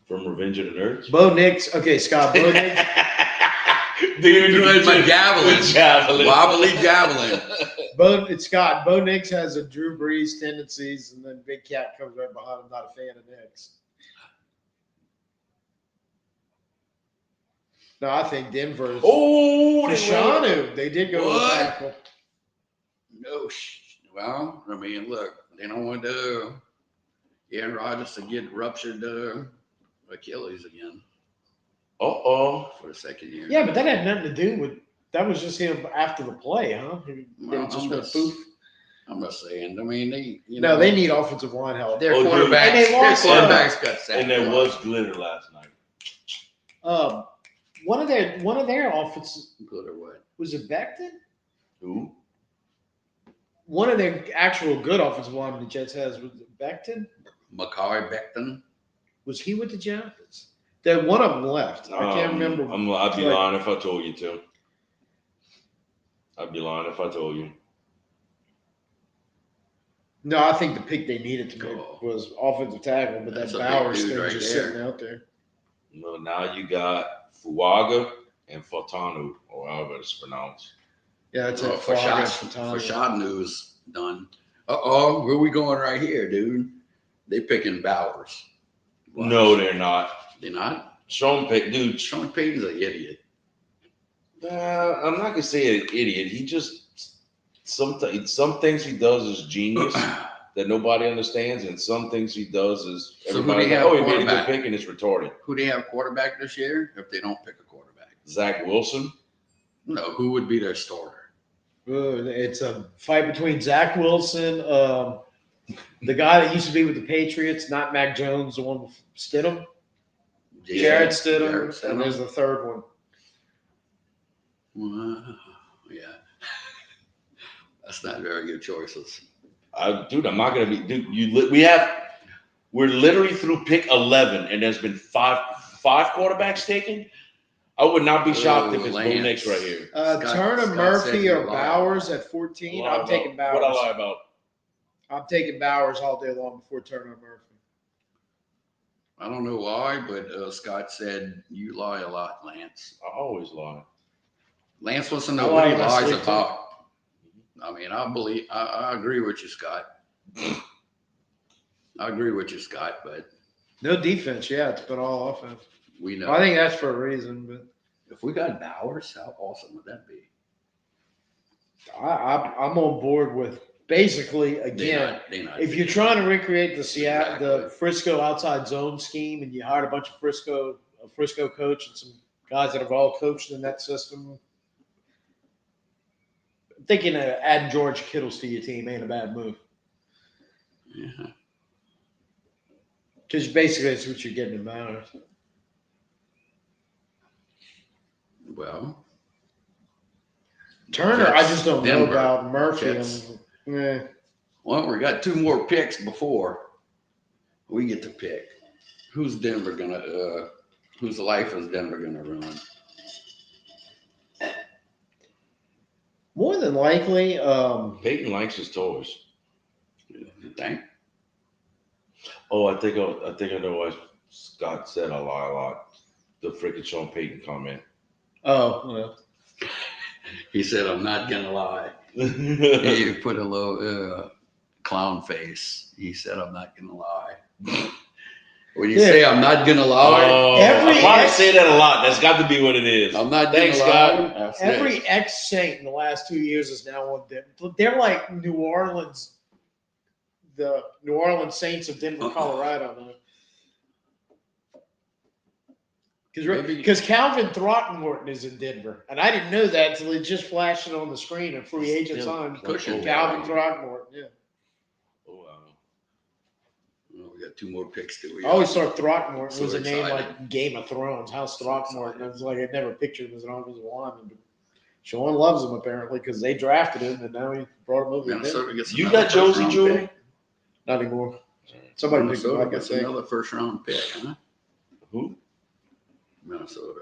From Revenge of the Nerds. Bo Nix. Okay, Scott. Bo Nix. Dude, Doing my javelin. javelin. Wobbly javelin. It's Scott. Bo Nix has a Drew Brees tendencies, and then Big Cat comes right behind him. Not a fan of Nix. No, I think Denver's. Oh, Fashanu. They did go with What? tackle. No, well, I mean, look, they don't want Aaron Rodgers to get ruptured Achilles again Uh-oh. for the second year. Yeah, but that had nothing to do with. That was just him after the play, huh? Well, It just I'm went just- poof. I'm just saying. I mean, No, they need offensive line help. their Oh, dude. quarterbacks. And they lost, their quarterbacks got sacked. And there was glitter last night. One of their offenses good or what? was it Becton? Who? One of their actual good offensive linemen the Jets has was it Becton. Makai Becton. Was he with the Giants? That one of them left. I can't remember. I'd be Like- lying if I told you to. I'd be lying if I told you. No, I think the pick they needed to make Oh. was offensive tackle, but That's that a big Bowers dude thing right just there. sitting out there. No, now you got Fuaga and Fatanu, or however it's pronounced. Yeah, that's Oh, it. for shot news done. Where we going right here, dude? They picking Bowers. Watch. No, they're not. They not. Sean Payton, dude. Sean Payton's an idiot. I'm not gonna say an idiot. He just some things he does is genius that nobody understands, and some things he does is So who everybody's do you like, have oh, he made a good quarterback? pick and it's retarded. Who they have quarterback this year? If they don't pick a quarterback, Zach Wilson. no. Who would be their starter? It's a fight between Zach Wilson, the guy that used to be with the Patriots, not Mac Jones, the one with Stidham. Yeah. Jared Stidham, Jarrett Stidham. and there's the third one. Yeah, that's not very good choices. Dude, I'm not gonna be. Dude, we're literally through pick 11, and there's been five quarterbacks taken. I would not be shocked if it's Bo Lance. Nix right here. Turner, Scott Murphy, said or you lie. Bowers at 14. Lie I'm taking about- What I Bowers. lie about? I'm taking Bowers all day long before Turner and Murphy. I don't know why, but Scott said you lie a lot, Lance. I always lie. Lance wants to I know lie what he in my lies sleep, too. about. I mean, I agree with you, Scott. I agree with you, Scott, but No defense, yeah. It's been all offense. we know. I think that's for a reason, but if we got Bowers, how awesome would that be? I'm on board with basically, again, They not if you're trying to recreate the Exactly. the Frisco outside zone scheme, and you hired a bunch of a Frisco coach and some guys that have all coached in that system, I'm thinking adding George Kittles to your team ain't a bad move, Yeah. because basically that's what you're getting in Bowers. Well, Turner, I just don't know Denver. about Murphy. Jets. Yeah. well, we got two more picks before we get to pick. Who's Denver gonna? Whose life is Denver gonna ruin? More than likely, Peyton likes his toys. You think? Oh, I think I know why Scott said I lie a lot. The freaking Sean Payton comment. well, He said, "I'm not gonna lie." He put a little clown face. He said, "I'm not gonna lie." When you say I'm not gonna allow it, Oh, Every I probably ex- say that a lot. That's got to be what it is. I'm not Thanks, gonna allow Scott. it. That's Every it. ex-Saint in the last 2 years is now on Denver. They're like New Orleans, the New Orleans Saints of Denver, Colorado. Maybe- Because Calvin Throckmorton is in Denver, and I didn't know that until it just flashed it on the screen. A free agent Still signed pushing Calvin it. Throckmorton. Yeah, Oh, wow. Well, we got 2 more picks to I always thought Throckmorton So was a name excited. like Game of Thrones, House So Throckmorton. excited. It was like I never pictured him as an offensive lineman. But Sean loves him apparently because they drafted him, and now he brought him over. to Denver. Minnesota gets You another got Josie first-round Jewell? pick. Not anymore. Somebody picked him Minnesota up. I gets think. another first-round pick, huh? Who? Minnesota.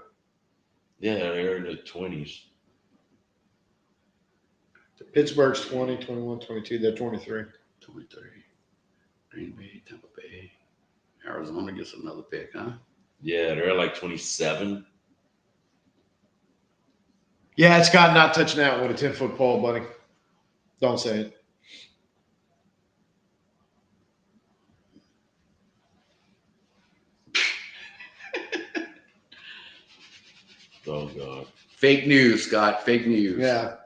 Yeah, they're in the 20s. Pittsburgh's 20, 21, 22. They're 23. 23. Green Bay, Tampa Bay. Arizona gets another pick, huh? Yeah, they're like 27. Yeah, it's got not touching that with a 10-foot pole, buddy. Don't say it. Oh, God. Fake news, Scott. Fake news. Yeah.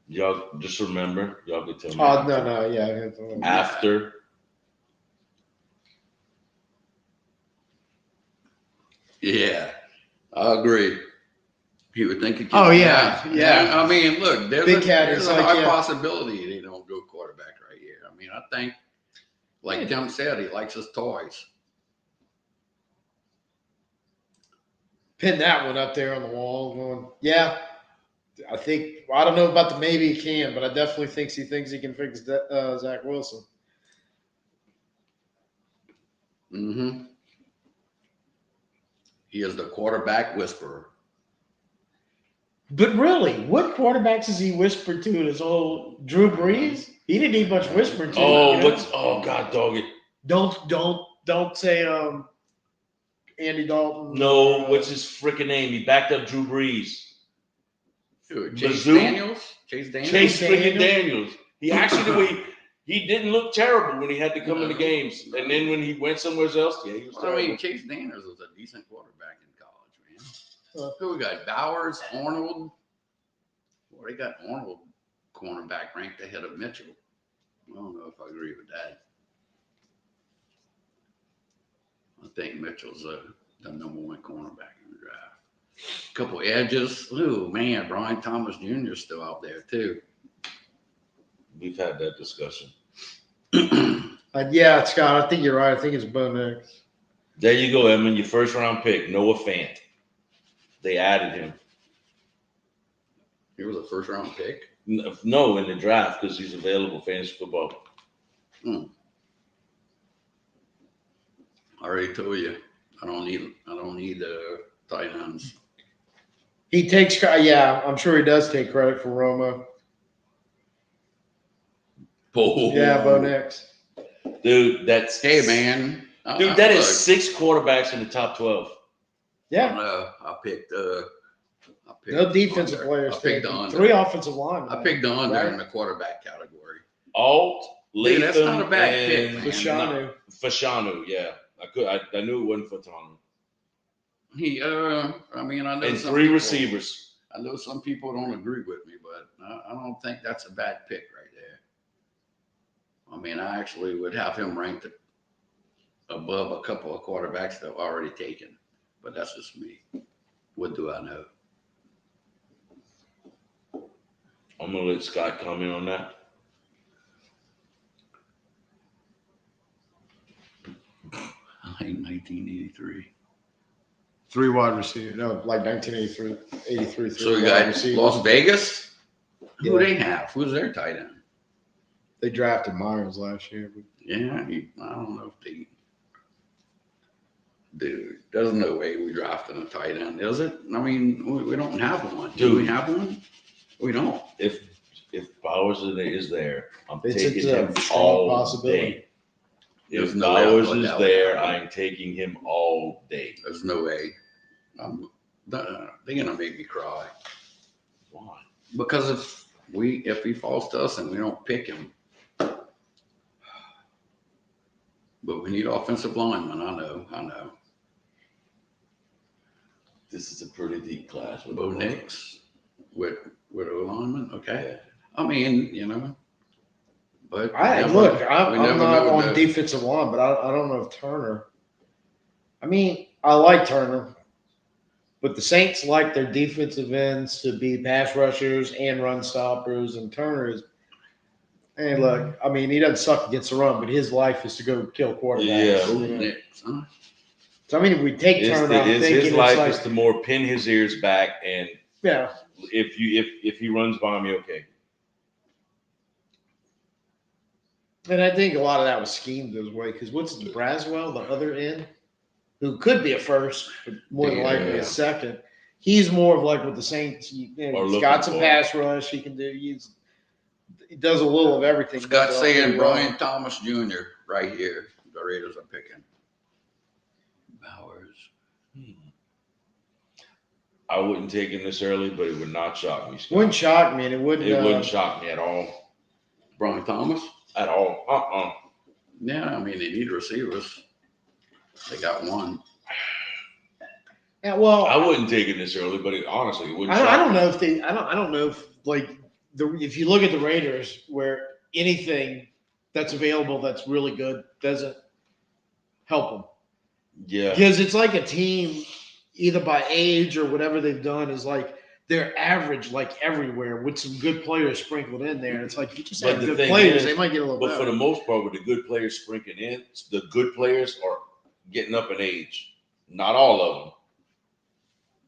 Y'all just remember, y'all could tell me. Oh, no. Yeah. After. Yeah, I agree. You would think it could. Oh, yeah. I mean, look, there's Big a, Cat there's is a like, high yeah. possibility they don't go quarterback right here. I mean, I think, like Tim said, he likes his toys. Pin that one up there on the wall. Going, yeah. I don't know about the maybe he can, but I definitely think he thinks he can fix Zach Wilson. Mm-hmm. He is the quarterback whisperer. But really, what quarterbacks has he whispered to in his whole Drew Brees? He didn't need much whispering to. Oh, you know? God, dog it. Don't say Andy Dalton. No, what's his freaking name? He backed up Drew Brees. Who, Chase Mizzou? Daniels? Chase Daniels? Chase freaking Daniels? Daniels. He actually, he didn't look terrible when he had to come into No. games. And then when he went somewhere else, yeah, he was Well, I terrible. mean, Chase Daniels was a decent quarterback in college, man. Uh, Who we got? Bowers, Arnold. Well, they got Arnold cornerback ranked ahead of Mitchell. I don't know if I agree with that. I think Mitchell's the number 1 cornerback in the draft. A couple edges. Oh man, Brian Thomas Jr. is still out there too. We've had that discussion. yeah, Scott, I think you're right. I think it's Bo Nix. There you go, Edmund. Your first round pick, Noah Fant. They added him. He was a first round pick. No, in the draft because he's available fantasy football. I already told you. I don't need tight ends. He takes, yeah, I'm sure he does take credit for Romo. Oh. Yeah, Bo Nix. Dude, that's Hey man. Dude, that is look, 6 quarterbacks in the top 12. Yeah, I picked no defensive under. players. I picked the taken. under. 3 offensive linemen. I picked the under Right. in the quarterback category. Alt, Latham, Dude, that's not a bad pick, and man. Fashanu. Fashanu, yeah. I knew it wasn't Fatanu. He, I mean, I know And some 3 people- receivers. I know some people don't agree with me, but I don't think that's a bad pick right there. I mean, I actually would have him ranked above a couple of quarterbacks that are already taken, but that's just me. What do I know? I'm gonna let Scott comment on that. I think 1983. 3 wide receivers. No, like 1983, 83. So we wide got receivers. Las Vegas. Who Yeah. they have? Who's their tight end? They drafted Myers last year. But Yeah, I don't know if they. Dude, there's no way we drafted a tight end, is it? I mean, we don't have one. Do we Dude. have one? We don't. If Bowers is there, I'm It's taking a him strong all possibility. day. There's If no way Bowers I'll put is that there, one. I'm taking him all day. There's no way. They're gonna make me cry Why? because if he falls to us and we don't pick him, But we need offensive linemen. I know. This is a pretty deep class. with Bo the Nix with O lineman. Okay. Yeah. I mean, but I'm we never not know on the- defensive line, but I don't know if Turner. I mean, I like Turner, but the Saints like their defensive ends to be pass rushers and run stoppers, and Turner is. Hey, look, I mean, he doesn't suck against the run, but his life is to go kill quarterbacks. Yeah. Bo you know? Nix, huh? So I mean, if we take Turner, I'm thinking his it's life like, is to more pin his ears back, and yeah. if he runs by me, okay. And I think a lot of that was schemed his way because what's Braswell, the other end, who could be a first, but more than likely Yeah. a second. He's more of like with the Saints. He's looking got some for. pass rush. He can do. He does a little of everything. Scott's Does it saying really well. Brian Thomas Jr. right here. The Raiders are picking. Bowers. I wouldn't take him this early, but it would not shock me. Scott. Wouldn't shock me, and it wouldn't. It wouldn't shock me at all. Brian Thomas? At all. Yeah, I mean, they need receivers. They got one. Yeah, well, I wouldn't take him this early, but honestly, it wouldn't. I don't shock know me. if they. I don't know if like if you look at the Raiders, where anything that's available that's really good doesn't help them. Yeah. Because it's like a team, either by age or whatever they've done, is like they're average like everywhere with some good players sprinkled in there. And it's like if you just But have the good thing players, is- they might get a little But for better. the most part, with the good players sprinkling in, the good players are getting up in age. Not all of them.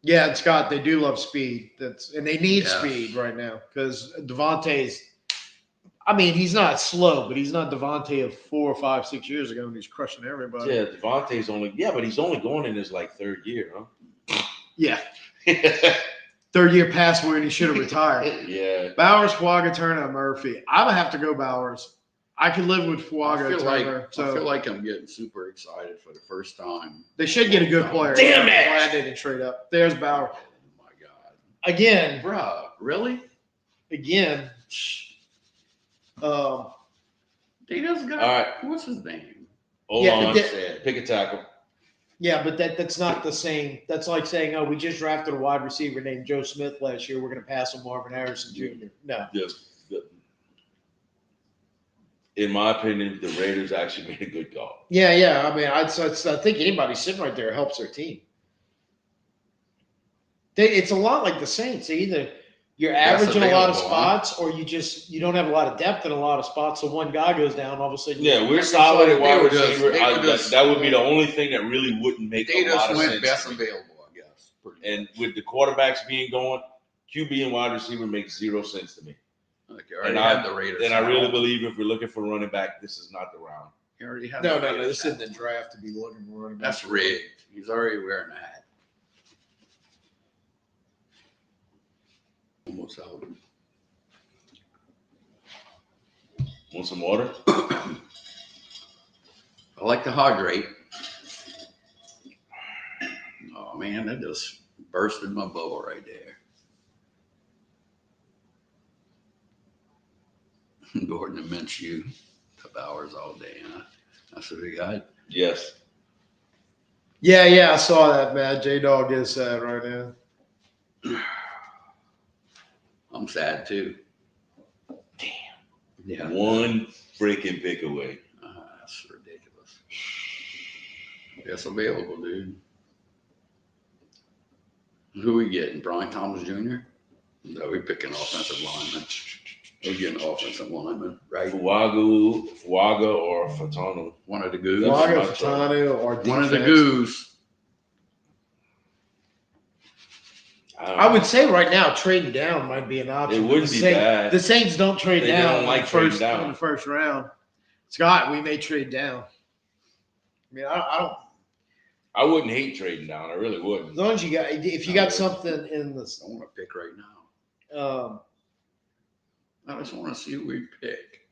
Yeah, and Scott, they do love speed. And they need Yeah. speed right now because Devontae's. I mean, he's not slow, but he's not Devontae of 4 or 5, 6 years ago when he's crushing everybody. Yeah, Devontae's but he's only going in his like third year, Yeah. huh? Third year past where he should have retired. Yeah. Bowers, Fuaga, Turner, Murphy. I'm gonna have to go Bowers. I could live with Fuaga, Turner. I feel like I'm getting super excited for the first time. They should get a good player. Damn it! I'm glad they didn't trade up. There's Bauer. Oh my God. Again, Bruh, really? They just got, All right. what's his name? Hold Yeah, on. but Said. Pick a tackle. yeah, but that's not the same. That's like saying, oh, we just drafted a wide receiver named Joe Smith last year. We're going to pass on Marvin Harrison Jr. No. In my opinion, the Raiders actually made a good call. Yeah. I mean, I think anybody sitting right there helps their team. It's a lot like the Saints. Either you're That's average in a lot of available, huh? spots, or you don't have a lot of depth in a lot of spots. So one guy goes down, all of a sudden. Yeah, we're it's solid like at wide were just- receiver. they were just- That would be the only thing that really wouldn't make They a lot just of went sense. best to me. available, I guess. And with the quarterbacks being going, QB and wide receiver makes zero sense to me. Like, you already And had the Raiders. And I really believe if we're looking for running back, this is not the round. You already had No. the Raiders. This isn't the draft to be looking for running back. That's rigged. He's already wearing a hat. Almost out. Want some water? I like the hydrate. Oh man, that just bursted my bubble right there. Gordon and Minshew, the Bowers all day, huh? That's what we got. Yes. Yeah, I saw that, man. J Dog is sad right now. I'm sad too. Damn. Yeah. One freaking pick away. That's ridiculous. That's available, dude. Who we getting? Brian Thomas Jr.? No, we picking offensive lineman. We're getting offensive lineman, right? Fuaga or Fatano. One of the goose. That's Fuaga, my choice. Fatano, or One of the defense. goose. I would say right now trading down might be an option. It wouldn't The be Saints- bad. The Saints don't trade They down. don't like in the trading first, down. in the first round. Scott, we may trade down. I mean, I don't. I wouldn't hate trading down. I really As wouldn't. long as you got, if you got something in the, I want to pick right now. I just want to see who we pick.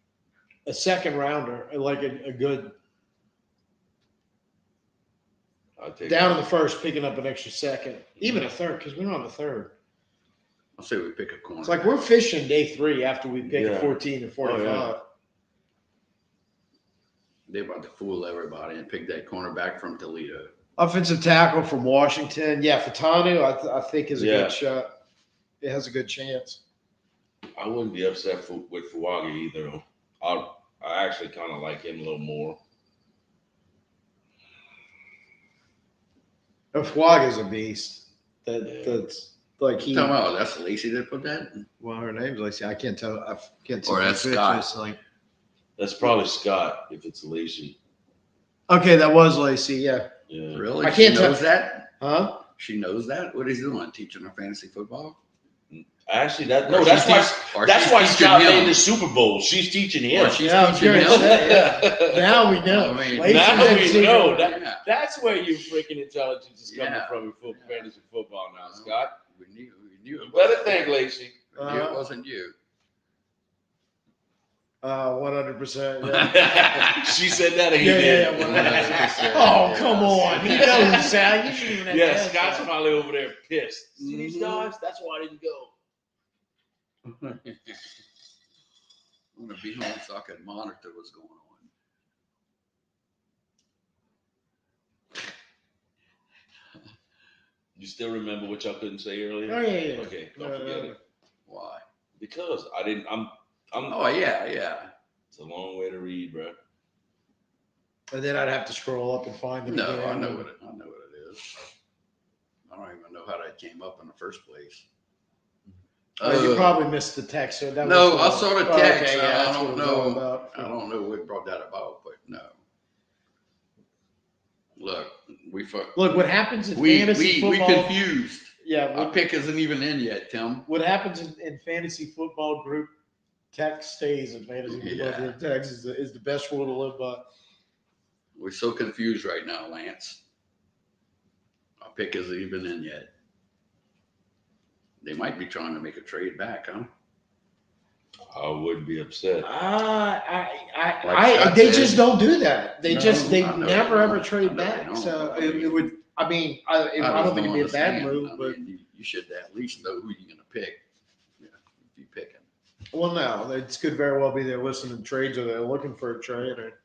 a second rounder, like a good I'll take down it. in the first, picking up an extra second, even a third, because we don't have a third. I'll say we pick a corner. It's like we're fishing day 3 after we pick Yeah. a 14 and 45. They're about to fool everybody and pick that cornerback from Toledo. Offensive tackle from Washington. Yeah, Fatanu, I think is a Yeah. good shot. It has a good chance. I wouldn't be upset with Fuaga either. Though. I actually kind of like him a little more. Fuaga's a beast. Yeah. That's like he. Talking about that's Lacey that put that. Well, her name's Lacey. I can't tell. I can't see Or the that's picture. Scott. It's like, That's probably Scott if it's Lacey. okay, that was Lacey. Yeah. Yeah. Really? I can't she tell- knows that? Huh? She knows that? What he's doing? Teaching her fantasy football? Actually, Or that's she's why. teach- or That's she's why teaching Scott him. made the Super Bowl. She's teaching him. Or she's Yeah, I was teaching gonna him. say, yeah. Now we know. I mean, Lacey's now in we secret. know. Yeah. That's where your freaking intelligence is coming Yeah. from in fantasy football now, Scott. We knew You it better wasn't thank you. Lacey. We knew it wasn't you. 100%. Yeah. She said that, and he Yeah, did. yeah, 100%. Oh, come on. He knows, Sal. You shouldn't even have Yeah, to ask Scott's that. probably over there pissed. See these Mhm. dogs? That's why I didn't go. I'm gonna be home so I can monitor what's going on. You still remember what y'all couldn't say earlier? Oh, yeah, yeah. Okay, don't forget it. Why? Because I didn't. I'm. Oh yeah, yeah. It's a long way to read, bro. And then I'd have to scroll up and find the No, beginning. I know what it is. I don't even know how that came up in the first place. You probably missed the text. So that No, was I saw the Oh, text. okay, yeah, I that's don't what it was all know. about. I don't know what brought that about, but no. Look, Look, what happens in we fantasy football? confused. Yeah, Our pick isn't even in yet, Tim. what happens in fantasy football group text stays in fantasy football Yeah. group text is the best rule to live by. We're so confused right now, Lance. Our pick isn't even in yet. They might be trying to make a trade back, huh? I wouldn't be upset. Scott They said- just don't do that. They No, they I know never they ever don't. trade I know they back. don't. So I mean- it would. I mean, I just don't think it'd be a bad understand. move, I but mean, you should at least know who you're going to pick. Yeah, if you pick him. well, no, it could very well be they're listening to trades or they're looking for a trade. Or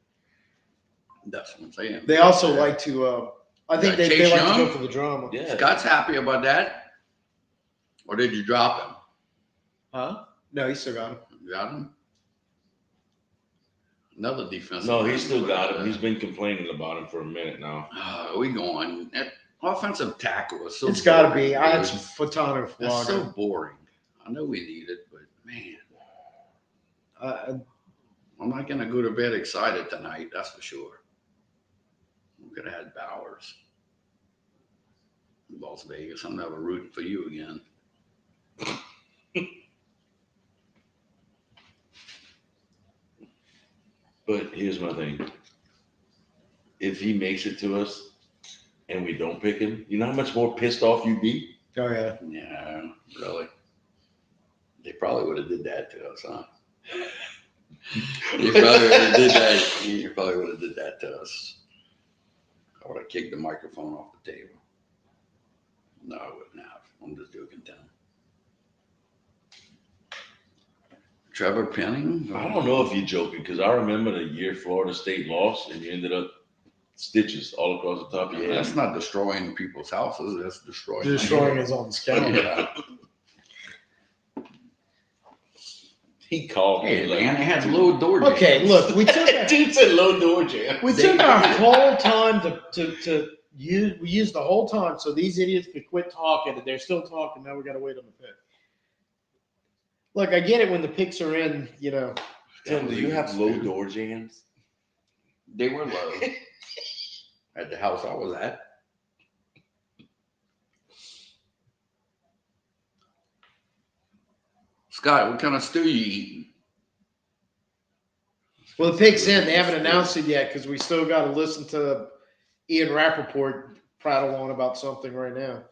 That's what I'm saying. they also like to. I think Yeah, they Chase like to Young? go for the drama. Yeah. Scott's happy about that. Or did you drop him? Huh? No, he still got him. You got him? Another defense. No, he still got him. He's been complaining about him for a minute now. We going. That offensive tackle is so It's got to boring, be. I had dude. some Fatano That's so Fuaga. boring. I know we need it, but man, I'm not going to go to bed excited tonight. That's for sure. I'm going to have Bowers. Las Vegas. I'm never rooting for you again. But here's my thing. If he makes it to us and we don't pick him, you know how much more pissed off you'd be? Oh yeah. Yeah, really. They probably would have did that to us, huh? You probably would have did that. You probably would have did that to us. I would have kicked the microphone off the table. No, I wouldn't have. I'm just joking, Tim. Trevor Penning? I don't know if you're joking because I remember the year Florida State lost and you ended up stitches all across the top of your That's head. not destroying people's houses. That's destroying. Destroying his own scalp. Yeah. He called me. Hey, like, man, they had low door Okay, jams. look, we took Dude said low door jam. we took our whole time to use. We used the whole time so these idiots could quit talking, and they're still talking. Now we got to wait on the pick. Look, I get it when the picks are in. You know, Tim, do you have low door jams? They were low at the house I was at. Scott, what kind of stew you eating? well, the pick's in. They haven't announced it yet because we still got to listen to Ian Rappaport prattle on about something right now.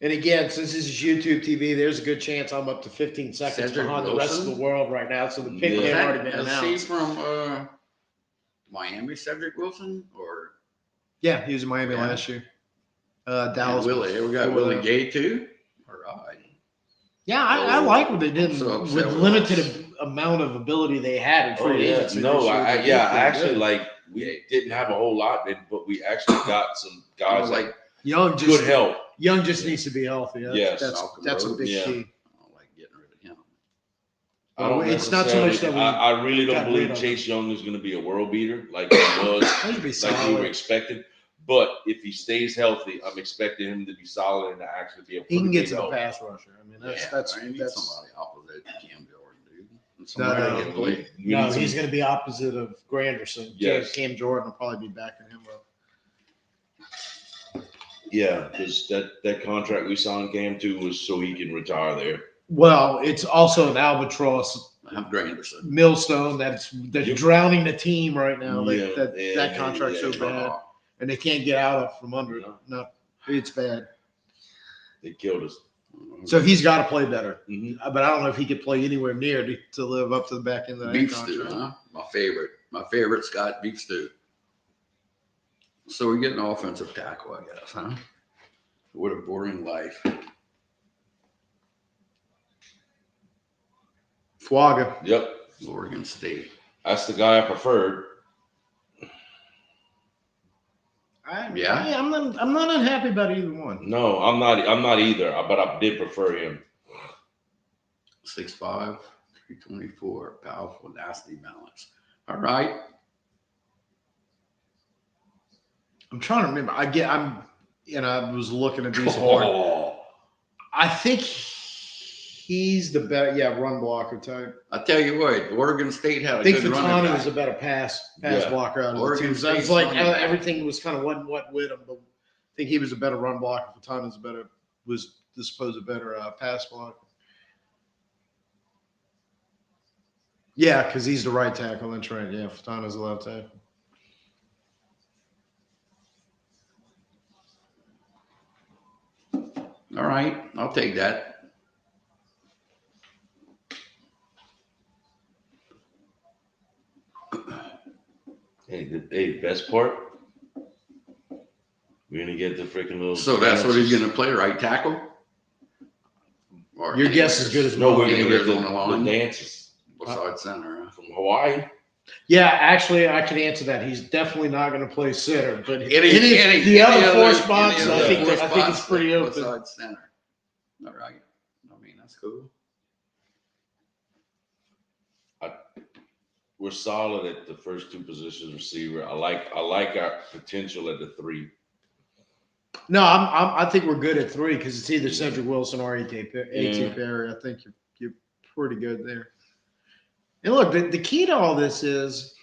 And again, since this is YouTube TV, there's a good chance I'm up to 15 seconds Cedric behind the rest of the Wilson? world right now. So the pick Yeah. may Is have that, already been is he announced. from Miami, Cedric Wilson? Or Yeah, he was in Miami Yeah. last year. Dallas. Willie? We got Willie Gay too? All right. Yeah, I like what they did I'm so upset with with limited us. amount of ability they had in Oh free yeah, agency. no, this year, I they yeah, did actually good. like we didn't have a whole lot, but we actually got some guys like like Young good help. Young just Yeah. needs to be healthy. Yes. That's a Malcolm big Rhodes. key. I don't like getting rid of him. I don't It's not so much that we I really don't got rid believe of Chase Young is going to be a world beater like he was, He'll be like we solid. were expecting. But if he stays healthy, I'm expecting him to be solid and to actually be a He pretty can get big to the help. pass rusher. I mean, Yeah, that's I need that's somebody opposite Cam Jordan, dude. And No, somebody no, to get the lead. We no. need some- He's going to be opposite of Granderson. Yes. Cam Jordan will probably be backing him up. Yeah, because that contract we signed Cam to was so he can retire there. Well, it's also an albatross I'm Granderson. millstone that's Yep. drowning the team right now. Yeah, That contract's so bad, and they can't get out of from under it. No, it's bad. They killed us. So he's got to play better. Mhm. But I don't know if he could play anywhere near to live up to the back end of that Beef stew, contract. huh? My favorite Scott beef stew. So we get an offensive tackle, I guess, huh? What a boring life. Fuaga. Yep, Oregon State. that's the guy I preferred. Yeah. I'm not unhappy about either one. No, I'm not either. But I did prefer him. 6'5", 324, powerful, nasty balance. All right. I'm trying to remember. I was looking at these hard. Oh, I think he's the better, run blocker type. I tell you what, Oregon State had a I think good running Fatani back. was a better pass Yeah. blocker out of Oregon the two. So it's State's like running back. everything was kind of what with him, but I think he was a better run blocker. Fatani was the supposed better pass blocker. Yeah, because he's the right tackle. That's right. Yeah, Fatana's the left tackle. All right, I'll take that. Hey, the best part, we're gonna get the freaking little. So that's what he's going to play, right tackle? Or Your guess is anywheres- good as No, well. we're gonna anywheres get on the line. the dances Beside center, huh? from Hawaii. Yeah, actually, I can answer that. He's definitely not going to play center, but Any- the other four any spots, of I the think four I think it's spots pretty open. beside center. All right. I mean, that's cool. We're solid at the first two positions receiver. I like our potential at the three. No, I think we're good at three because it's either Cedric Wilson or A.T. Perry. I think you're pretty good there. And look, the key to all this is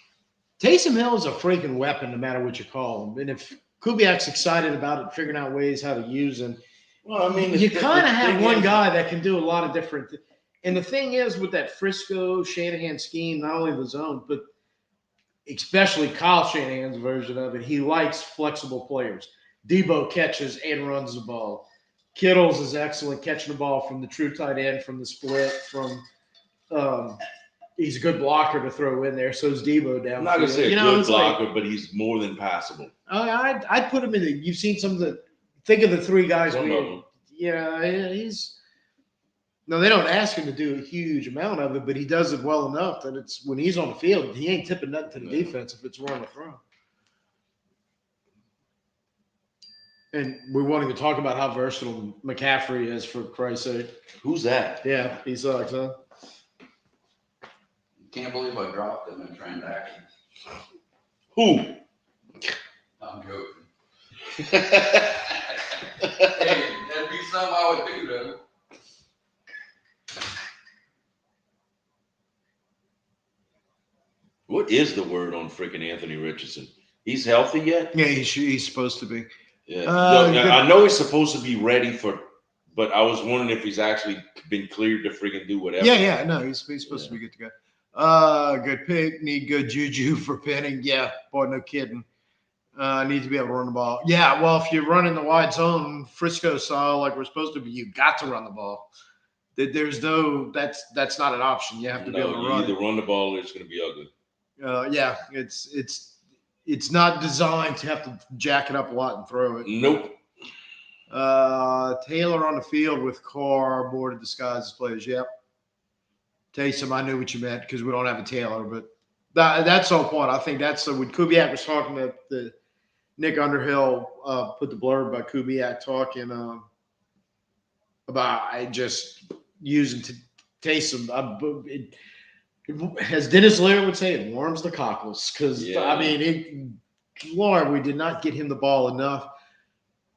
Taysom Hill is a freaking weapon, no matter what you call him. And if Kubiak's excited about it, figuring out ways how to use him, Well, I mean, you the kind of have thing one is- guy that can do a lot of different. And the thing is, with that Frisco Shanahan scheme, not only the zone, but especially Kyle Shanahan's version of it, he likes flexible players. Debo catches and runs the ball. Kittles is excellent catching the ball from the true tight end, from the split, he's a good blocker to throw in there. So is Debo down. I'm not gonna say a know, good it's like- blocker, but he's more than passable. I'd put him in the. You've seen some of the. Think of the three guys. Some of them. Yeah, he's. No, they don't ask him to do a huge amount of it, but he does it well enough that it's when he's on the field, he ain't tipping nothing to the No. defense if it's run or throw. And we're wanting to talk about how versatile McCaffrey is, for Christ's sake. Who's that? Yeah, he sucks, huh? Can't believe I dropped him in transactions. Who? I'm joking. Hey, that'd be something I would do, though. What is the word on freaking Anthony Richardson? He's healthy yet? Yeah, he's supposed to be. Yeah. Good. I know he's supposed to be ready but I was wondering if he's actually been cleared to freaking do whatever. Yeah, no, he's supposed to be good to go. Good pick. Need good juju for Penning. Yeah, boy, no kidding. Need to be able to run the ball. Yeah, well, if you're running the wide zone, Frisco style, like we're supposed to be, you got to run the ball. There's no, that's not an option. You have to be able to you run either it. run the ball or it's going to be ugly. Yeah, it's not designed to have to jack it up a lot and throw it. Nope. Taylor on the field with Carr, more to disguise his plays. Yep. Taysom, I knew what you meant because we don't have a Taylor, but that's the whole point. I think that's when Kubiak was talking about the Nick Underhill put the blurb by Kubiak talking about I just using Taysom. As Dennis Leary would say, it warms the cockles because Yeah. Lord, we did not get him the ball enough,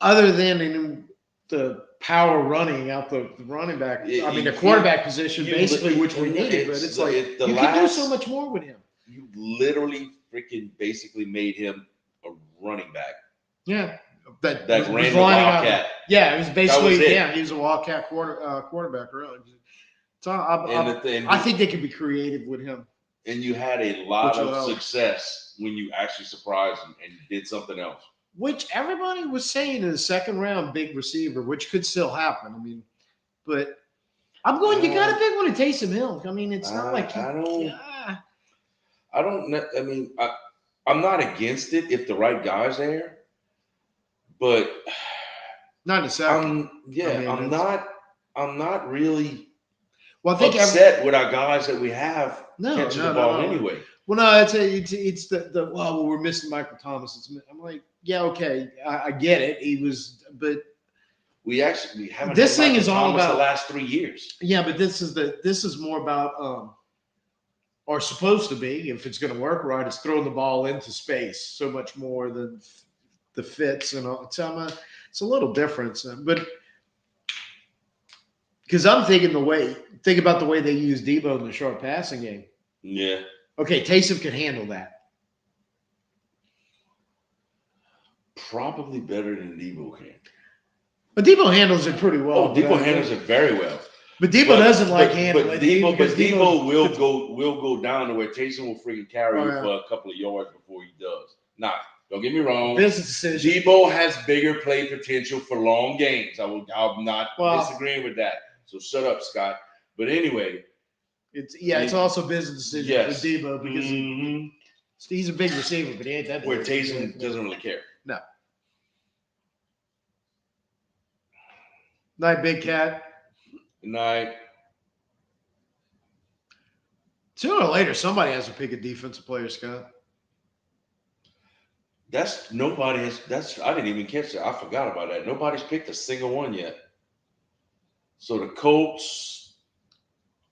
other than in the power running out the running back. The quarterback position, basically, which we needed. But it's like you can do so much more with him. You literally freaking basically made him a running back Yeah, that was ran the lining up. Wildcat. Yeah, it was basically it. he was a Wildcat quarterback, really. So And I think they could be creative with him. And you had a lot of success when you actually surprised him and did something else. Which everybody was saying in the second round, big receiver, which could still happen. But I'm going. You got a big one to Taysom Hill. It's not like I don't. I mean, I'm not against it if the right guy's there, but not in a second. I'm not really. Well, I think upset with our guys that we have catching the ball anyway. Well, no, it's the we're missing Michael Thomas. I'm like, yeah, okay, I get it. He was, but we haven't. This thing is all about the last 3 years. Yeah, but this is more about or supposed to be, if it's going to work right, is throwing the ball into space so much more than the fits and all. So it's a little different, but. Because I'm think about the way they use Debo in the short passing game. Yeah. Okay, Taysom can handle that. Probably better than Debo can. But Debo handles it pretty well. Oh, Debo handles it very well. But Debo doesn't handle it. Debo will go down to where Taysom will freaking carry you for a couple of yards before he does. Now, don't get me wrong. Business decision. Debo has bigger play potential for long games. I'm not disagreeing with that. So shut up, Scott. But anyway, it's also business decision for Debo because he's a big receiver, but he ain't that big. Where Taysom doesn't really care. No. Night, Big Cat. Good night. Sooner or later, somebody has to pick a defensive player, Scott. I didn't even catch that. I forgot about that. Nobody's picked a single one yet. So the Colts,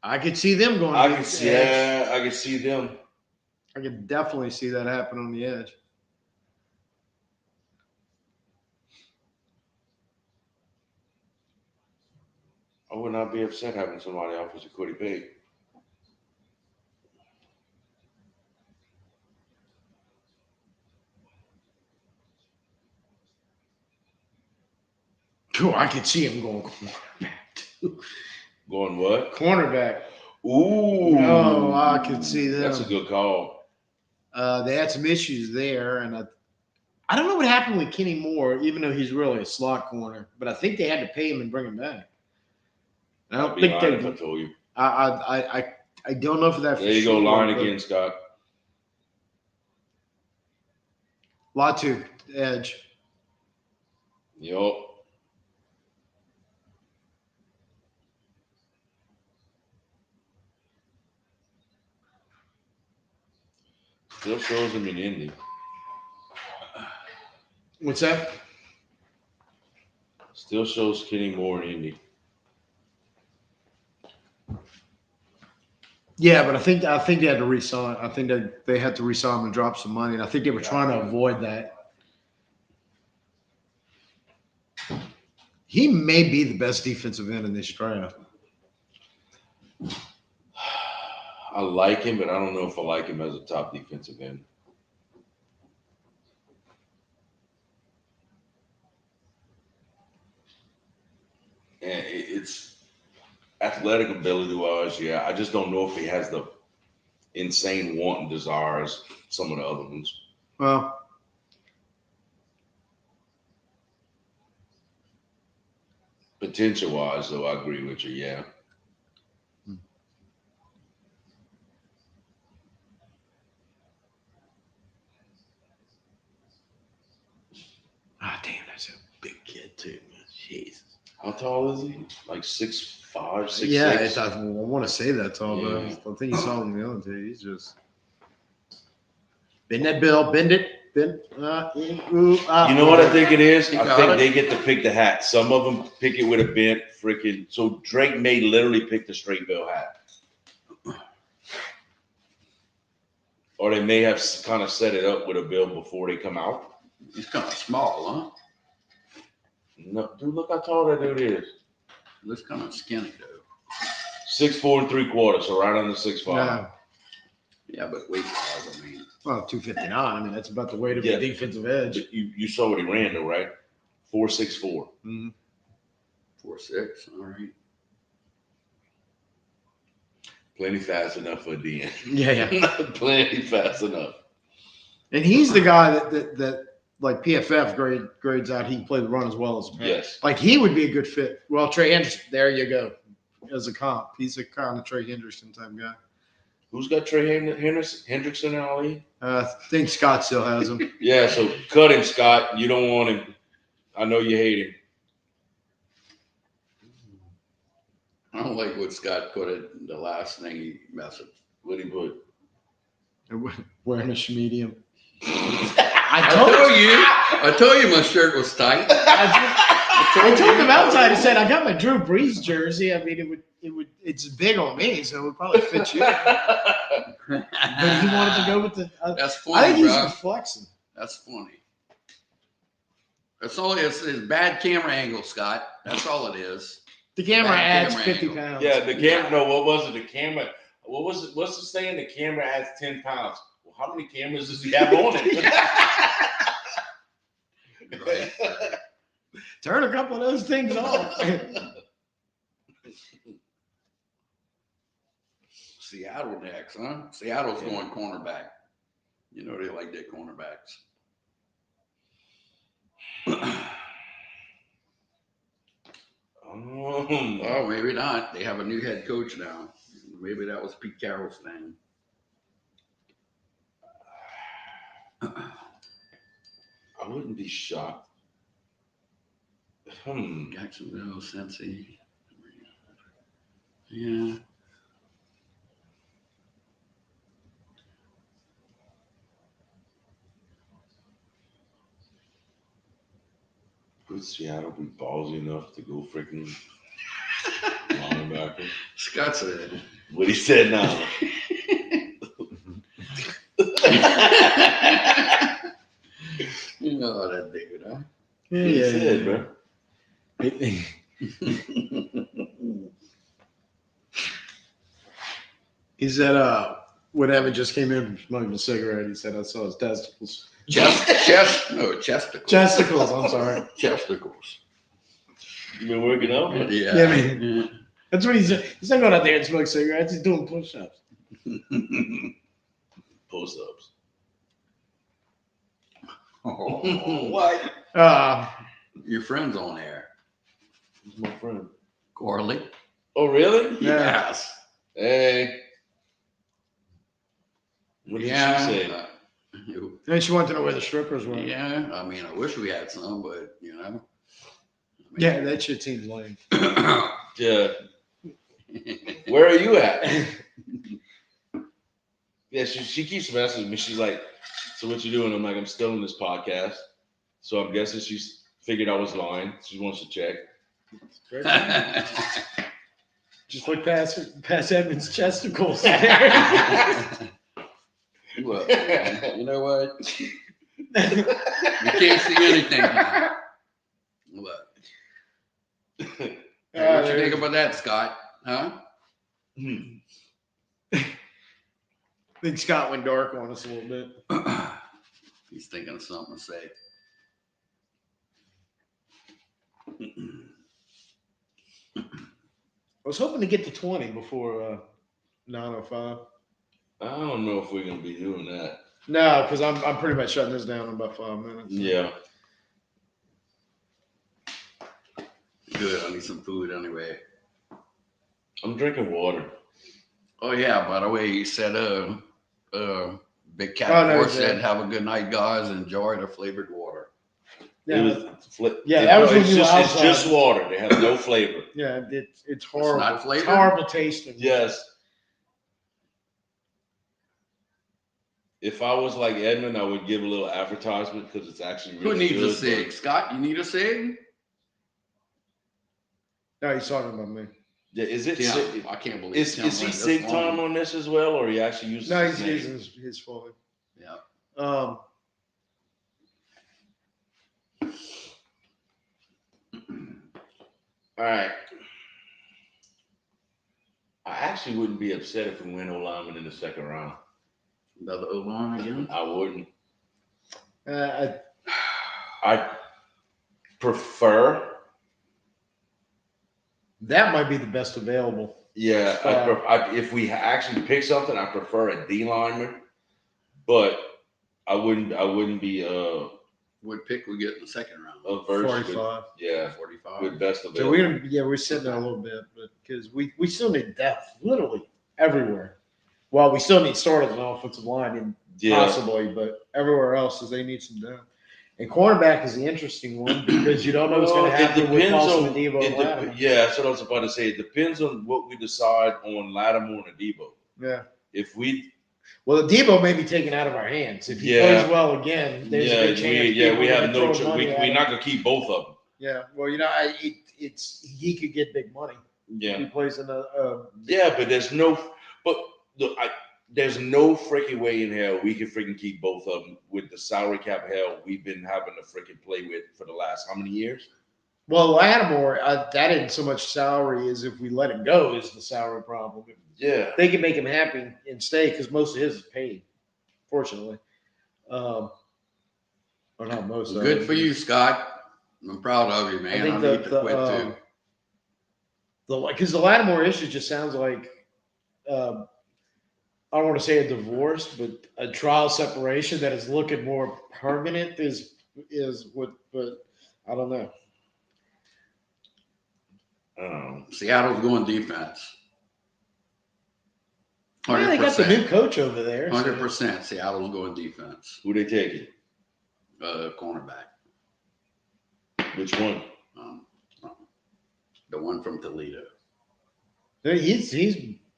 I could see them going. I could see them. I could definitely see that happen on the edge. I would not be upset having somebody offers a Cody Pay. Oh, I could see him going cornerback too. Going what? Cornerback. Ooh. Oh, I could see them. That's a good call. They had some issues there, and I don't know what happened with Kenny Moore, even though he's really a slot corner. But I think they had to pay him and bring him back. I don't think they. I told you. I don't know for that. There you go, line again, Scott. Latu, edge. Yup. Still shows him in Indy. What's that? Still shows Kenny Moore in Indy. Yeah, but I think they had to re-sign. I think they had to re-sign him and drop some money, and I think they were trying to avoid that. He may be the best defensive end in this draft. I like him, but I don't know if I like him as a top defensive end. And it's athletic ability wise, yeah. I just don't know if he has the insane want and desire as some of the other ones. Well, potential wise, though, I agree with you, yeah. damn, that's a big kid too. Jesus. How tall is he? Like 6'4", 5, 6, Yeah, 6. I want to say that tall, but Yeah. I think he's taller than the other two. He's just bend that bill, bend it, bend. You know what I think it is? You I got think it. they get to pick the hat. Some of them pick it with a bent freaking. So Drake may literally pick the straight bill hat, or they may have kind of set it up with a bill before they come out. He's kind of small, huh? No, dude, look how tall that dude is. Looks kind of skinny though. 6'4" and 3/4, so right under 6'5". No, Yeah, but weight wise, I mean, well, 259. I mean, that's about the weight of Yeah. a defensive edge. But you saw what he ran though, right? 4.64. Mhm. 4'6". All right. Plenty fast enough for a DN. Yeah. Plenty fast enough. And he's the guy that like PFF grades out. He can play the run as well as the pass. Yes. Like he would be a good fit. Well, Trey Henderson, there you go. As a comp, he's a kind of Trey Henderson type guy. Who's got Trey Hendrickson in our league? I think Scott still has him. Yeah, so cut him, Scott. You don't want him. I know you hate him. I don't like what Scott put it. The last thing he messaged. What he put? Wearing a medium. I told you my shirt was tight. I told him outside. I said I got my Drew Brees jersey. I mean, it's big on me, so it would probably fit you. But he wanted to go with the. That's I think funny, he's bro. just flexing. That's funny. That's all. It's bad camera angle, Scott. That's all it is. The camera Bad adds camera 50 angle. pounds. Yeah, the camera. No, what was it? The camera. What was it? What's the saying? The camera adds 10 pounds. Well, how many cameras does he have on it? Right. Turn a couple of those things off. Seattle next, huh? Seattle's going cornerback. You know they like their cornerbacks. Oh, maybe not. They have a new head coach now. Maybe that was Pete Carroll's thing. I wouldn't be shocked. Jacksonville, Cincy. Yeah. Would Seattle be ballsy enough to go freaking linebacker? Scott said. What he said now. You know that dude, huh? What he said, bro. He said, when Evan just came in from smoking a cigarette, he said, I saw his testicles. Chesticles. Chesticles, I'm sorry. Chesticles. You been working out? Yeah. Yeah, man. That's what he's doing. He's not going out there and smoke cigarettes. He's doing push-ups. Post-ups. Oh, what? Your friend's on air. Who's my friend? Corley. Oh, really? Yeah. Yes. Hey. What did she say? And she wanted to know where the strippers were. Yeah. I mean, I wish we had some, but you know. Yeah, that shit seems lame. Yeah. Where are you at? Yeah, she keeps messaging me. She's like, so what you doing? I'm like, I'm still in this podcast. So I'm guessing she's figured I was lying. She wants to check. Just look past Edmund's chesticles. Look, man, you know what? You can't see anything now. Look. Hey, what you think about that, Scott? Huh? I think Scott went dark on us a little bit. He's thinking of something to say. I was hoping to get to 20 before 9:05. I don't know if we're gonna be doing that. No, because I'm pretty much shutting this down in about 5 minutes. Yeah. Good. I need some food anyway. I'm drinking water. Oh yeah. By the way, he said, Big Cat Oh, no, Force he did. said, "Have a good night, guys. Enjoy the flavored water." Yeah, It was flip. Yeah, that was when it's you were just it's outside. just water. They have no flavor. yeah, it's horrible. not It's flavored? horrible tasting. Yes. If I was like Edmund, I would give a little advertisement because it's actually Who really needs good. a cig? Scott, you need a cig? No, he's talking about me. Yeah, is it? Yeah, Sig- I can't believe is Tim he went this sig long. time on this as well, or he actually uses? No, his he's name? using his full name. Yeah. All right. I actually wouldn't be upset if we win O-lineman in the second round. Another O-line again? I wouldn't. I I prefer. That might be the best available. Yeah, if we actually pick something, I prefer a D lineman, but I wouldn't be What pick we get in the second round? averse. 45. Yeah, 45. with best So available. we're sitting there a little bit, but because we still need depth, literally everywhere. Well, we still need starters on offensive line, and Yeah, possibly, but everywhere else is they need some depth. And cornerback is the interesting one because you don't know what's going to happen with Paulson and Debo and Lattimore. yeah, that's what I was about to say. It depends on what we decide on Lattimore and Debo. Yeah. If we, Well, the Debo may be taken out of our hands. If he Yeah. plays well again, there's a good chance. we people have are no throwing choice. money at We're him. not gonna keep both of them. Yeah. Well, it's he could get big money if Yeah, he plays in a yeah, but there's no freaking way in hell we can freaking keep both of them with the salary cap hell we've been having to freaking play with for the last how many years? Well, Lattimore, that isn't so much salary as if we let him go is the salary problem. If Yeah, they can make him happy and stay because most of his is paid, fortunately. Or not most of Good it. for you, Scott. I'm proud of you, man. I, think need to quit too. Because the Lattimore issue just sounds like I don't want to say a divorce, but a trial separation that is looking more permanent is what. But I don't know. Seattle's going defense. Yeah, they got the new coach over there. so- 100%. Seattle's going defense. who they taking? Cornerback. Which one? The one from Toledo. He's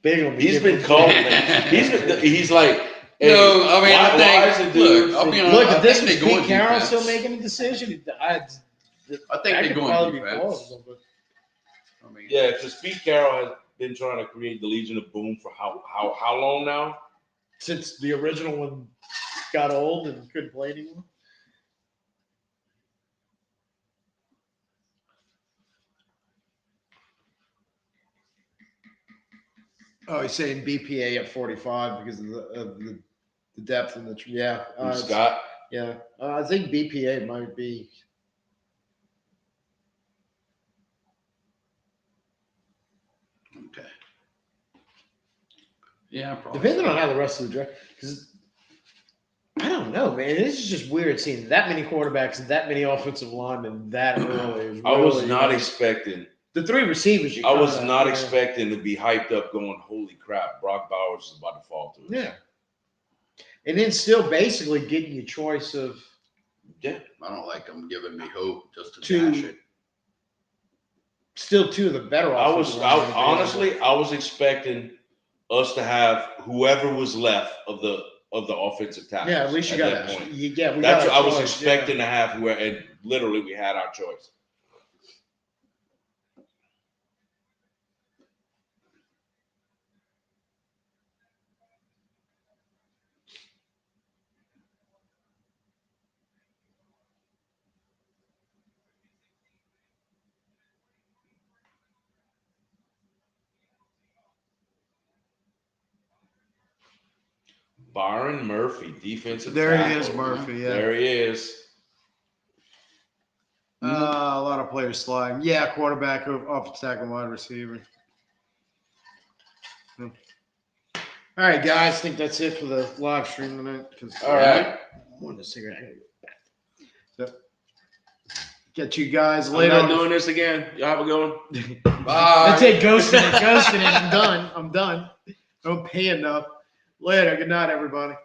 big on. He's been called. He's like. Hey, No, I mean, why I is think. it dude? Look, I'll be honest. Look, I if this think was they're going Pete Carroll defense. still making a decision, I think they're could going probably be defense. plausible, but I mean, Yeah, because Pete Carroll has been trying to create the Legion of Boom for how long now? since the original one got old and couldn't play anymore. Oh, he's saying BPA at 45 because of the depth and the yeah. Scott. Yeah, I think BPA might be. okay. Yeah, probably. Depending on how the rest of the draft, because I don't know, man. This is just weird seeing that many quarterbacks and that many offensive linemen that early. I was Really, not expecting. the three receivers. I was kinda, not yeah. expecting to be hyped up, going, "Holy crap, Brock Bowers is about to fall to us." Yeah, and then still basically getting you choice of Yeah. I don't like them giving me hope just to Two dash it. still two of the better. offensive linemen available. Honestly, I was expecting us to have whoever was left of the offensive tackles. Yeah, at least you at got that point. Yeah, we That's got what a I was choice, expecting to have. Where and literally we had our choice. Byron Murphy, defensive There tackle. he is, Murphy. Yeah. There he is. A lot of players sliding. Yeah, quarterback, offensive tackle, wide receiver. All right, guys. I think that's it for the live stream tonight. All right. I wanted a cigarette. I gotta go back. So, get you guys I'm later. not doing this again. Y'all have a good one. Bye. That's it. Ghosting it. I'm done. I'm done. Don't pay enough. Later. Good night, everybody.